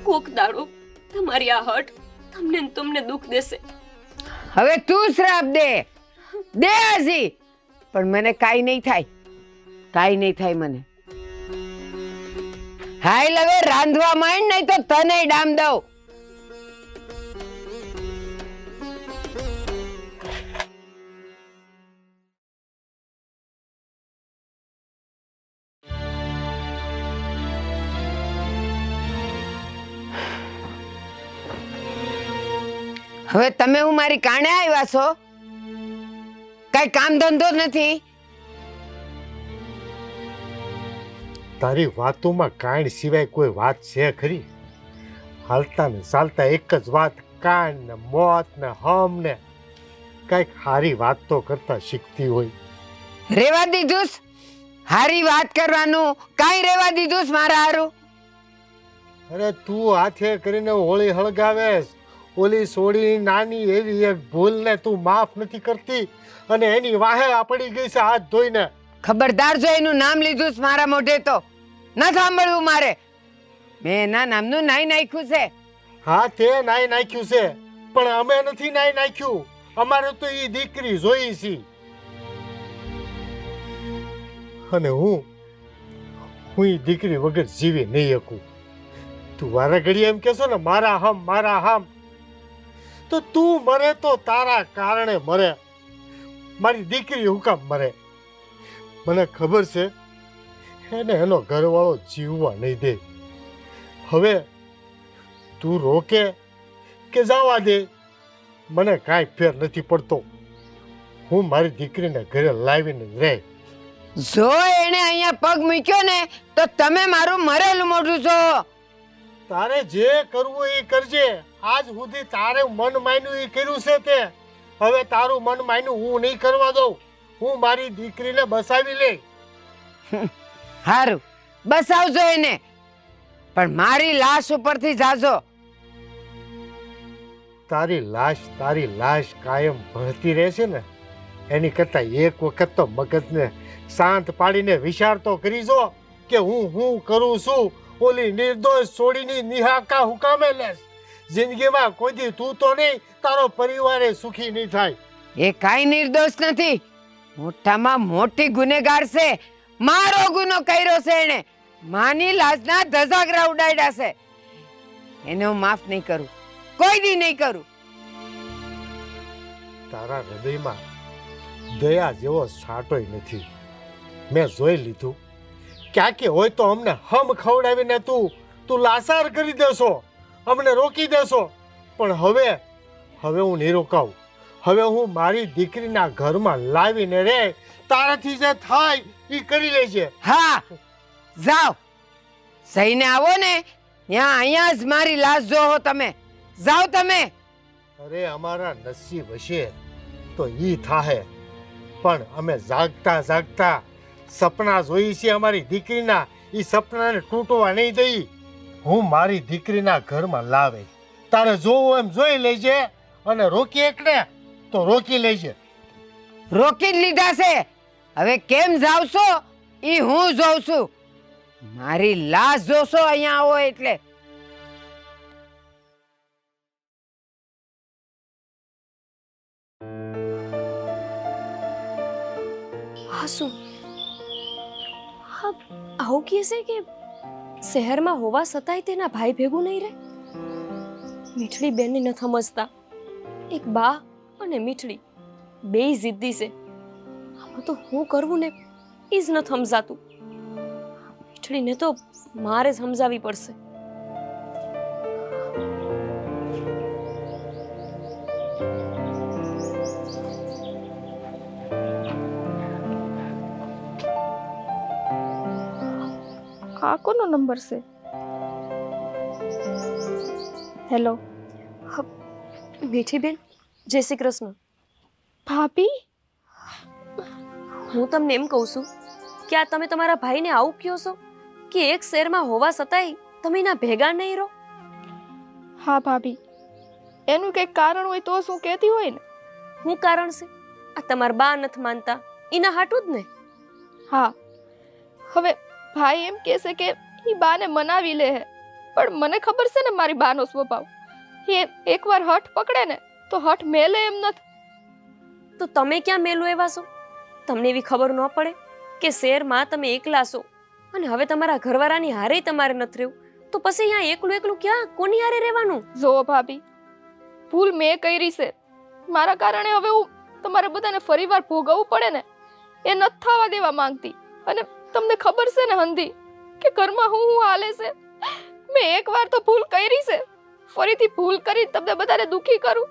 કોક દાડો તમારી આ હટ તમને ને તમને દુઃખ દેશે. હવે તું શ્રાપ દે હજી, પણ મને કાઈ નહીં થાય, કાઈ નહીં થાય મને. હાલ હવે રાંધવા માંડ, નહીં તો તને ડામ દઉં. હવે તમે હું મારી કાણે આવ્યા છો? કઈ કામ ધંધો નથી? તારી વાતોમાં કાંડ સિવાય કોઈ વાત છે ખરી? હાલતા ને ચાલતા એક જ વાત, કાંડ ને મોત ને હમ ને. કઈક હારી વાત તો કરતા શીખતી હોય. રેવા દીધું હારી વાત કરવાનું, કાઈ રેવા દીધું મારા હારું? અરે તું હાથે કરીને હોળી હળગાવેશ, ઓલી સોડી નાની એવી એક ભૂલ ને તું માફ નથી કરતી, અને એની વાહે પડી ગઈ છે હાથ ધોઈને. ખબરદાર જો એનું નામ લીધું મારા મોઢે તો ન સાંભળવું મારે. મેં એના નામનું નાઈ નાખ્યું છે. હા, તે નાઈ નાખ્યું છે, પણ અમે નથી નાઈ નાખ્યું. અમારે તો ઈ દીકરી જોઈ છે, અને હું ઈ દીકરી વગર જીવી નહીં શકું. તું વારે ઘડી એમ કેશો ને મારા હમ મારા હમ, તો તું મરે તો તારા કારણે મરે, મારી દીકરી હુકામ મરે. મને ખબર છે એને એનો ઘરવાળો જીવવા નહીં દે. હવે તું રોકે કે જવા દે, મને કાંઈ ફેર નથી પડતો. હું મારી દીકરીને ઘરે લાવીને રહે. જો એને અહીંયા પગ મૂક્યો ને તો તમે મારું મરેલું મોઢું છો. તારે જે કરવું એ કરજે. આજ સુધી તારે મન માન્યું એ કર્યું છે તે. હવે તારું મન માન્યું હું નહીં કરવા દઉં. હું મારી દીકરીને બસાવી લે. હારું, બસાવજો એને, પણ મારી લાશ ઉપરથી જાજો. તારી લાશ કાયમ ભળતી રહેશે ને એની કરતાં એક વખત તો મગજને શાંત પાડીને વિચાર તો કરી જો કે હું કરું છું. ઓલી નિર્દોષ છોડીની નિહાકા હુકામે લેશ. જિંદગીમાં કોઈ દી તું તો નહીં, તારો પરિવારે સુખી નહીં થાય. એ કાંઈ નિર્દોષ નથી, મોટામાં મોટી ગુનેગાર છે. મારો ગુનો કર્યો છે એને, માની લાજના ધજાગરા ઉડાડ્યા છે. એને હું માફ નહીં કરું, કોઈ દી નહીં કરું. તારા હૃદયમાં દયા જેવો છાંટોય નથી. મેં જોઈ લીધું. ક્યાંક હોય તો અમને હમ ખવડાવીને તું લાસાર કરી દેશો, અમને રોકી દેશો. પણ હવે હું નહીં રોકાવું. હવે હું મારી દીકરીના ઘરમાં લાવીને રે, તારાથી જે થાય એ કરી લેજે. હા, જાઓ, સહીને આવો ને ત્યાં અહીંયા જ મારી લાશ જોહો તમે. જાઓ તમે. અરે અમારા નસીબ હશે તો ઈ થાહે, પણ અમે જાગતા જાગતા સપના જોઈ છે અમારી દીકરીના. ઈ સપનાને તૂટવા નહીં દઈ. હું મારી દીકરીના ઘરમાં લાવે, તારે જોવું એમ જોઈ લેજે, અને રોકી એકને તો રોકી લેજે. રોકી જ લીધા છે, હવે કેમ જાવશો ઈ હું જોઉં છું. મારી લાશ જોશો અહીંયા આવો એટલે. હા શું હા આવું કહે છે કે શહેરમાં હોવા છતાંય તેના ભાઈ ભેગું નહીં રહે? મીઠડી બેનને ન સમજતા. એક બા અને મીઠડી બેય જિદ્દી છે. આમાં તો હું કરવું ને એ જ ન સમજાતું. મીઠડીને તો મારે જ સમજાવી પડશે. આ કોનો નંબર છે? હેલો મીઠી બેન, જય શ્રી કૃષ્ણ. ભાભી, હું તમને એમ કહું છું કે આ તમે તમારા ભાઈને આવું કહો છો કે એક શહેરમાં હોવા છતાંય તમે એના ભેગા નહીં રહો? હા ભાભી, એનું કંઈક કારણ હોય તો શું કહેતી હોય ને. શું કારણ છે? આ તમારા બા નથી માનતા એના હાટું જ ને? હા, હવે ભાઈ એમ કહેશે કે એ બાને મનાવી લે હે, પણ મને ખબર છે ને મારી બાનો સ્વભાવ. એ એકવાર હઠ પકડે ને તો હઠ મેલે એમ નથી. તો તમે ક્યાં મેલું એવા છો? તમને એવી ખબર ન પડે કે શહેરમાં તમે એકલા છો અને હવે તમારા ઘરવાળાની હારે તમારે નથી રહેવું, તો પછી અહીંયા એકલું એકલું ક્યાં કોની હારે રહેવાનું? જો ભાભી, ભૂલ મેં કરી છે. મારા કારણે હવે હું તમારે બધાને ફરીવાર ભોગવવું પડે ને એ નથી થવા દેવા માંગતી. અને તમને ખબર છે ને હંધી કે ઘરમાં હું હાલે છે. મેં એકવાર તો ભૂલ કરી છે, ફરીથી ભૂલ કરી તમને બધાને દુખી કરું?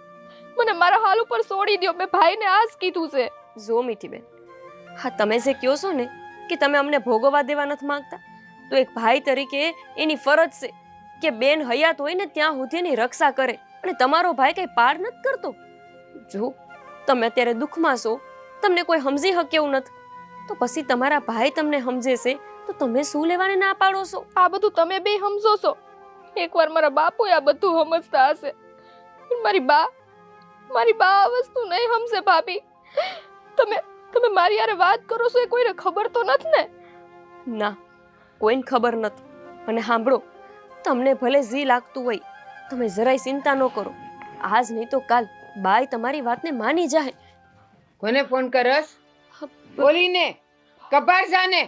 મને મારા હાલ ઉપર છોડી દો. મેં ભાઈને આ જ કીધું છે. જો મીઠી બેન, હા તમે જે કહો છો ને કે તમે અમને ભોગવવા દેવા નથી માંગતા, તો એક ભાઈ તરીકે એની ફરજ છે કે બેન હયાત હોય ને ત્યાં સુધી એની રક્ષા કરે. અને તમારો ભાઈ કઈ પાડ નથી કરતો. જો તમે અત્યારે દુઃખમાં છો, તમને કોઈ સમજી શકે એવું નથી, તો પછી તમારા ભાઈ તમને સમજે છે તો તમે શું લેવાને ના પાડો છો? આ બધું તમે બે સમજો છો. એકવાર મારા બાપુ આ બધું સમજતા હશે. મારી બા આ વસ્તુ નહીં સમજે. ભાભી, તમે મારી યારે વાત કરો છો એ કોઈને ખબર તો નથી ને? ના, કોઈને ખબર નથી. અને સાંભળો, તમને ભલે જી લાગતું હોય, તમે જરાય ચિંતા ન કરો. આજ નહીં તો કાલ બાઈ તમારી વાતને માની જાય. કોને ફોન કરસ? બોલીને કબાર જાને.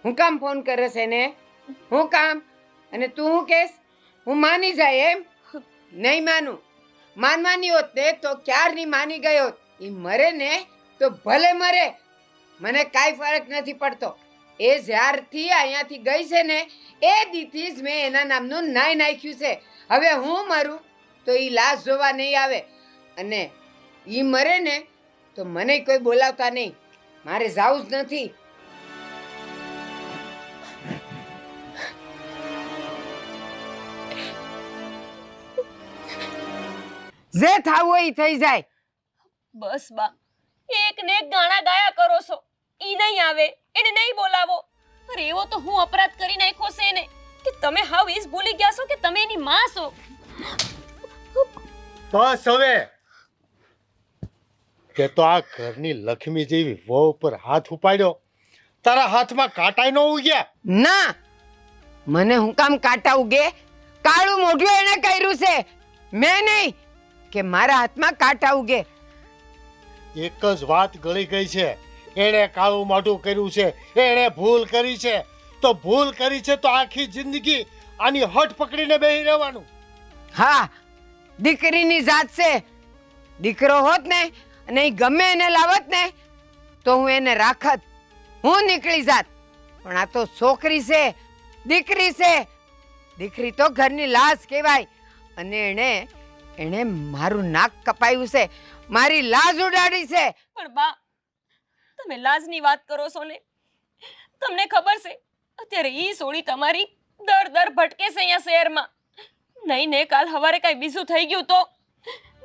હું કામ ફોન કરસ એને? હું કામ? અને તું હું કેસ હું માની જાય એમ? નહીં માનું. માનવાની હોત ને તો ક્યારની માની ગઈ હોત. ઈ મરે ને તો ભલે મરે, મને કાંઈ ફરક નથી પડતો. એ જ્યારથી અહીંયાથી ગઈ છે ને એ દીથી જ મેં એના નામનું નાય નાખ્યું છે. હવે હું મરું તો ઈ લાશ જોવા નહીં આવે, અને ઈ મરે ને તો મને કોઈ બોલાવતા નહીં. મારે જાવું જ નથી. જે થાવું હોય ઈ થઈ જાય. બસ બા, એક ને એક ગાણા ગાયા કરો છો. ઈ નહીં આવે, એને નહીં બોલાવો. અરે એવો તો હું અપરાધ કરી નાખ્યો છે એને કે તમે હાવ ઈજ ભૂલી ગયા છો કે તમે એની માં છો. બસ હવે તે તો આ ઘરની લક્ષ્મી જેવી વહુ પર હાથ ઉપાડ્યો, તારા હાથમાં કાંટાય ન ઉગ્યા? ના, મને હું કામ કાંટા ઉગે? કાળું મોઢું એને કર્યું છે, મેં નહીં કે મારા હાથમાં કાંટા ઉગે. એક જ વાત ગળી ગઈ છે, એણે કાળું મોઢું કર્યું છે, એણે ભૂલ કરી છે. તો ભૂલ કરી છે તો આખી જિંદગી આની હઠ પકડીને બેહી રહેવાનું. હા, દીકરીની જાત છે. દીકરો હોત ને અને ઈ ગમે એને લાવત ને તો હું એને રાખત, હું નીકળી જાત. પણ આ તો છોકરી છે, દીકરી છે. દીકરી તો ઘરની લાશ કહેવાય. અને એણે મારું નાક કપાયું છે, મારી લાજ ઉડાડી છે. પણ બા, તમે લાજની વાત કરો છો ને? તમને ખબર છે અત્યારે ઈ સોળી તમારી દર ભટકે છે અહીંયા શહેરમાં. નહીં ને કાલ હવારે કાંઈ બીજું થઈ ગયું તો?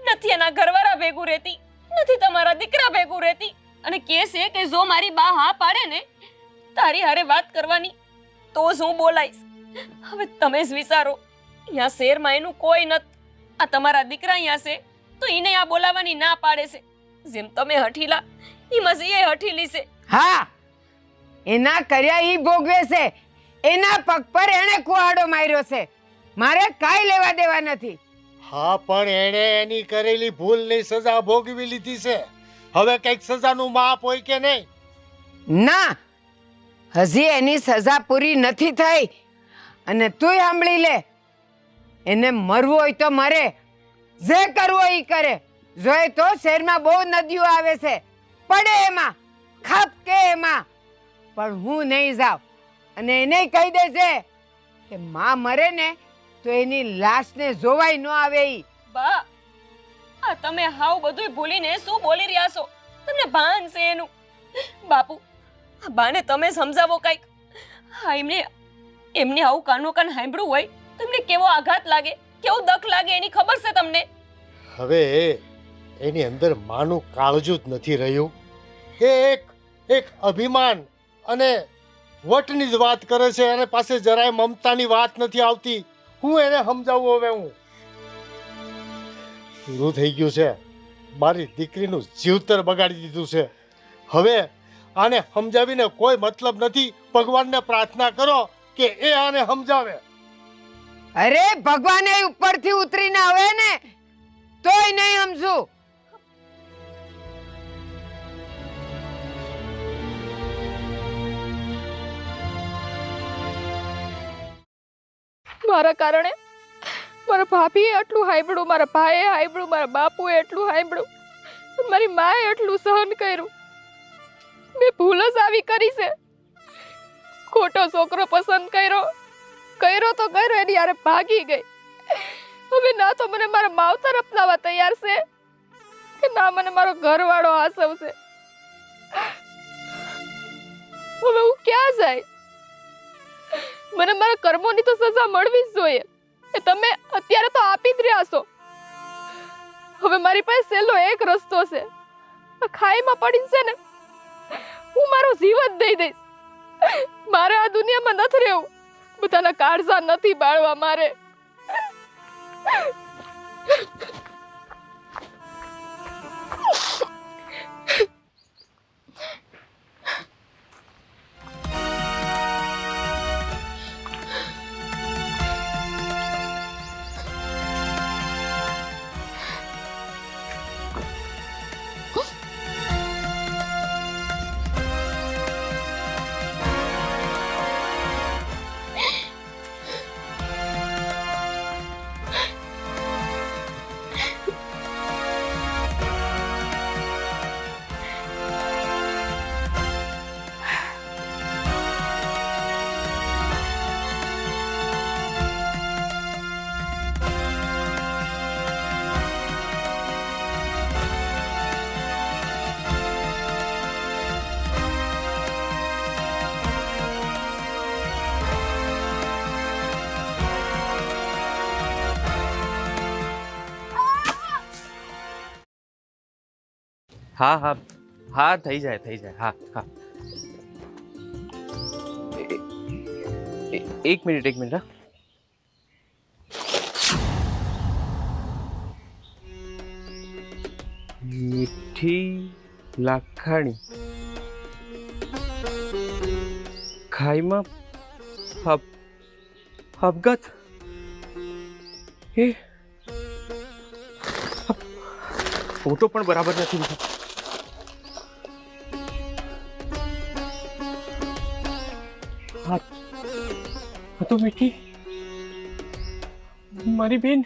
નથી એના ઘરવાળા ભેગું રહેતી, નથી તમારા દીકરા ભેગું રહેતી, અને કહે છે કે જો મારી બા હા પાડે ને તારી હારે વાત કરવાની તો જ હું બોલાઈશ. હવે તમે જ વિચારો, અહીંયા શહેરમાં એનું કોઈ નથી. આ તમારા દીકરા અહીંયા છે તો એને આ બોલાવવાની ના પાડે છે. જેમ તમે હઠીલા એમ જ એ હઠીલી છે. હા, એના કર્યા ઈ ભોગવે છે. એના પગ પર એણે કુહાડો માર્યો છે. મારે કાંઈ લેવા દેવા નથી. હા, પણ એણે એની કરેલી ભૂલની સજા ભોગવી લીધી છે. હવે કઈક સજાનું માપ હોય કે નહીં? ના, હજી એની સજા પૂરી નથી થઈ. અને તુંય સાંભળી લે, એને મરવું હોય તો મરે, જે કરવું હોય ઈ કરે. જોઈ તો શહેરમાં બહુ નદીઓ આવે છે, પડે એમાં, ખાપકે એમાં. પણ હું નહીં જાઉં. અને એને કહી દે છે કે માં મરે ને તો એની લાશને જોવાય ન આવે. ઈ બા, આ તમે હાવ બધુંય ભૂલીને શું બોલી રહ્યા છો? તમને ભાન છે એનું? બાપુ, આ બાને તમે સમજાવો કાંઈક. હા, એમને આવું કાનો કાન સાંભળ્યું હોય તો એમને કેવો આઘાત લાગે, કેવું દખ લાગે એની ખબર છે તમને? હવે એની અંદર માનું કાળજું જ નથી રહ્યું. એ એક અભિમાન અને વટની જ વાત કરે છે, અને પાસે જરાય મમતાની વાત નથી આવતી. હું એને સમજાવું? હવે હું પૂરું થઈ ગયું છે. મારી દીકરીનું જીવતર બગાડી દીધું છે. હવે આને સમજાવીને કોઈ મતલબ નથી. ભગવાનને પ્રાર્થના કરો કે એ આને સમજાવે. અરે ભગવાને ઉપરથી ઉતરીને આવે ને તોય નહીં સમજુ. મારા કારણે મારા ભાભીએ આટલું હાંભળ્યું, મારા ભાઈએ હાંભળ્યું, મારા બાપુએ એટલું હાંભળ્યું, મારી માએ એટલું સહન કર્યું. મેં ભૂલ જ આવી કરી છે. ખોટો છોકરો પસંદ કર્યો તો કર્યો, એની યારે ભાગી ગઈ. હવે ના તો મને મારા માવતર અપનાવવા તૈયાર છે કે ના મને મારો ઘરવાળો આસવશે. હવે હું ક્યાં જાય? મને મારા કર્મોની તો સજા મળવી જ જોઈએ. એ તમે અત્યારે તો આપી જ રહ્યા છો. હવે મારી પાસે છેલ્લો એક રસ્તો છે. આ ખાઈમાં પડીને છે ને હું મારો જીવ જ દઈ દઈશ. મારે આ દુનિયામાં નથી રહેવું. બધાના કાળજા નથી બાળવા મારે. હા હા હા, થઈ જાય. હા હા, એક મિનિટ. હા, મીઠી લાખાણી ખાઈમાં આપઘાત એ ફોટો પણ બરાબર નથી લીધો. હા તો મીઠી મારી બેન.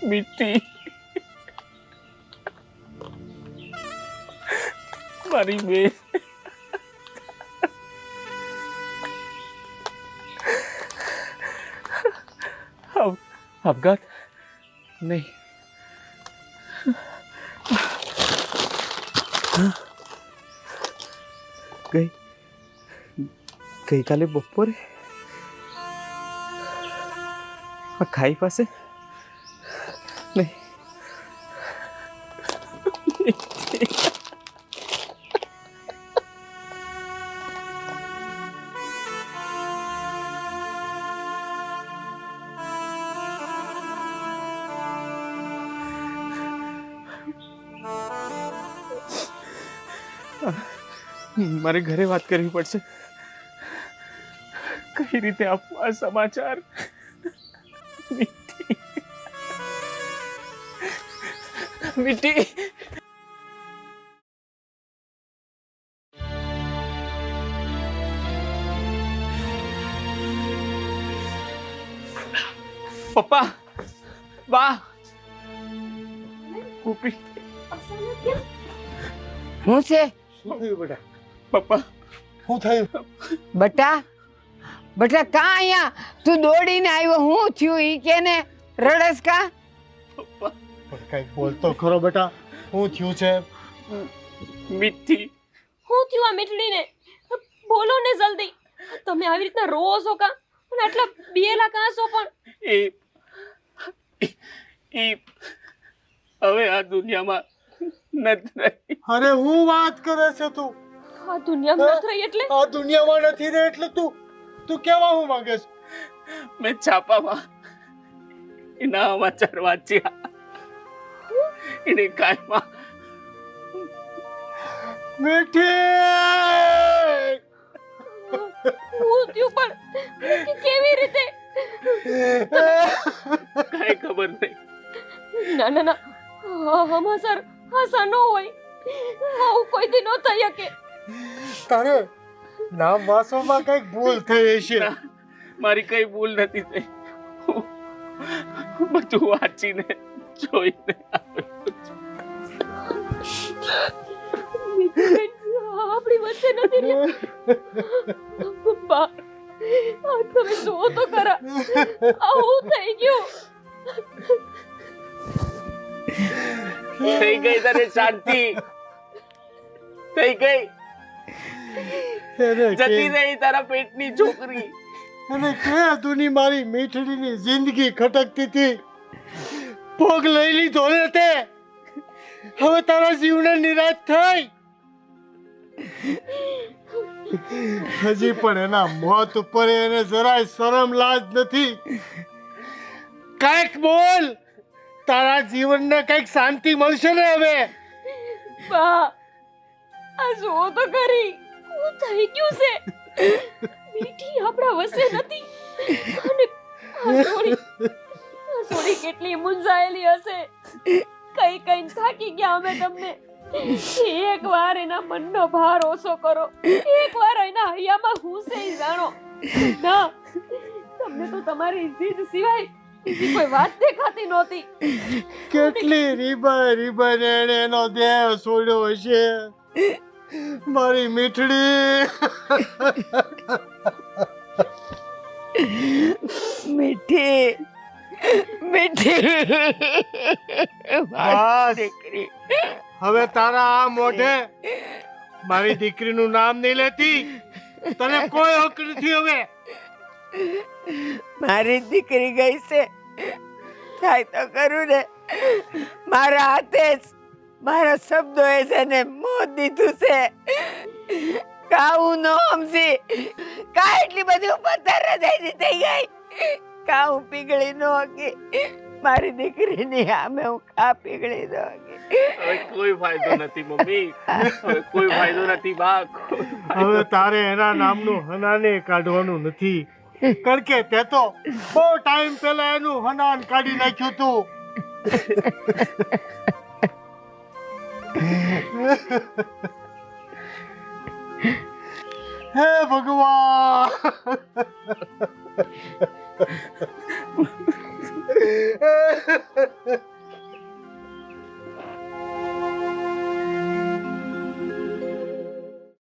મીઠી મારી બેન. આપઘાત નહીં. ગઈકાલે બપોરે આ ખાઈ પાસે નહીં. મારે ઘરે વાત કરવી પડશે. કઈ રીતે આપવું આ સમાચાર? મીઠી મીઠી પપ્પા વાહ ગોપી હું છે શું થયું બેટા? પપ્પા શું થયું? બટા બટા કા અહીંયા તું દોડીને આવ્યો? હું થયું ઈ કે ને રડસ કા? પણ કઈક બોલતો ખરો બેટા, શું થયું છે? મીઠી હું થયું આ મીઠડીને? બોલો ને જલ્દી. તમે આવી રીતના રોવો છો કા? અને આટલા બેલા કાં છો પણ? એ હવે આ દુનિયામાં નથી રહી. અરે હું વાત કરે છે તું? આ દુનિયામાં નથી રહી એટલે? આ દુનિયામાં નથી રહે એટલે તું કેવા હું માંગે છે? મેં છાપામાં એના સમાચાર વાંચ્યા. એને કાયમાં મીઠી હું થયું પણ કેવી રીતે? કઈ ખબર નહીં. ના ના ના હમાસર હાસા ન હોય. આવું કોઈ દી ન થઈ શકે. તારે નામ વાંચવામાં કઈક ભૂલ થઈ હશે. મારી કઈ ભૂલ નથી થઈ. હું બધું વાંચીને જોઈને આપણી વચ્ચે નથી રહ્યા. બા આ તમે જુઓ તો ખરા આવું થઈ ગયું. થઈ ગઈ તને શાંતિ થઈ ગઈ. જતી રહી તારા પેટની છોકરી. અને ક્યાં દુની મારી મીઠડીની જિંદગી ખટકતી હતી. ભોગ લઈ લીધો ને તે. હવે તારા જીવને નિરાશ થઈ. હજી પણ એના મોત ઉપર એને જરાય શરમ લાજ નથી. કઈક બોલ, તારા જીવનને કઈક શાંતિ મળશે ને હવે. બા આ જુઓ તો ખરી શું થઈ ગયું છે. મીઠી આપણા વસે નથી. અને આ સોડી કેટલી મૂંઝાયેલી હશે. કઈ કઈ થાકી ગયા અમે તમને. એક વાર એના મનનો ભાર ઓછો કરો. એક વાર એના હૈયામાં હુંસે જાણો. ના તમને તો તમારી જીદ સિવાય બીજી કોઈ વાત દેખાતી નહોતી. કેટલી રીબાઈ એને એનો દેહ છોડ્યો હશે. મારી મીઠડી. મીઠી મીઠી બસ. હવે તારા આ મોઢે મારી દીકરીનું નામ નહીં લેતી. તને કોઈ હક નથી હવે. મારી દીકરી ગઈ છે. થાય તો કરું ને. મારા હાથે જ મારા શબ્દોએ છે ને મોત દીધું છે. કાઉ નો સમજી કા એટલી બધી ઉપર તરત થઈ ગઈ કાઉ પીગળી નો કે મારી દીકરીની સામે હું કા પીગળી દો હવે કોઈ ફાયદો નથી મમ્મી, હવે કોઈ ફાયદો નથી બા. હવે તારે એના નામનું હનાને કાઢવાનું નથી, કારણ કે તે તો બહુ ટાઈમ પહેલા એનું હનાન કાઢી નાખ્યું તું. હે ભગવાન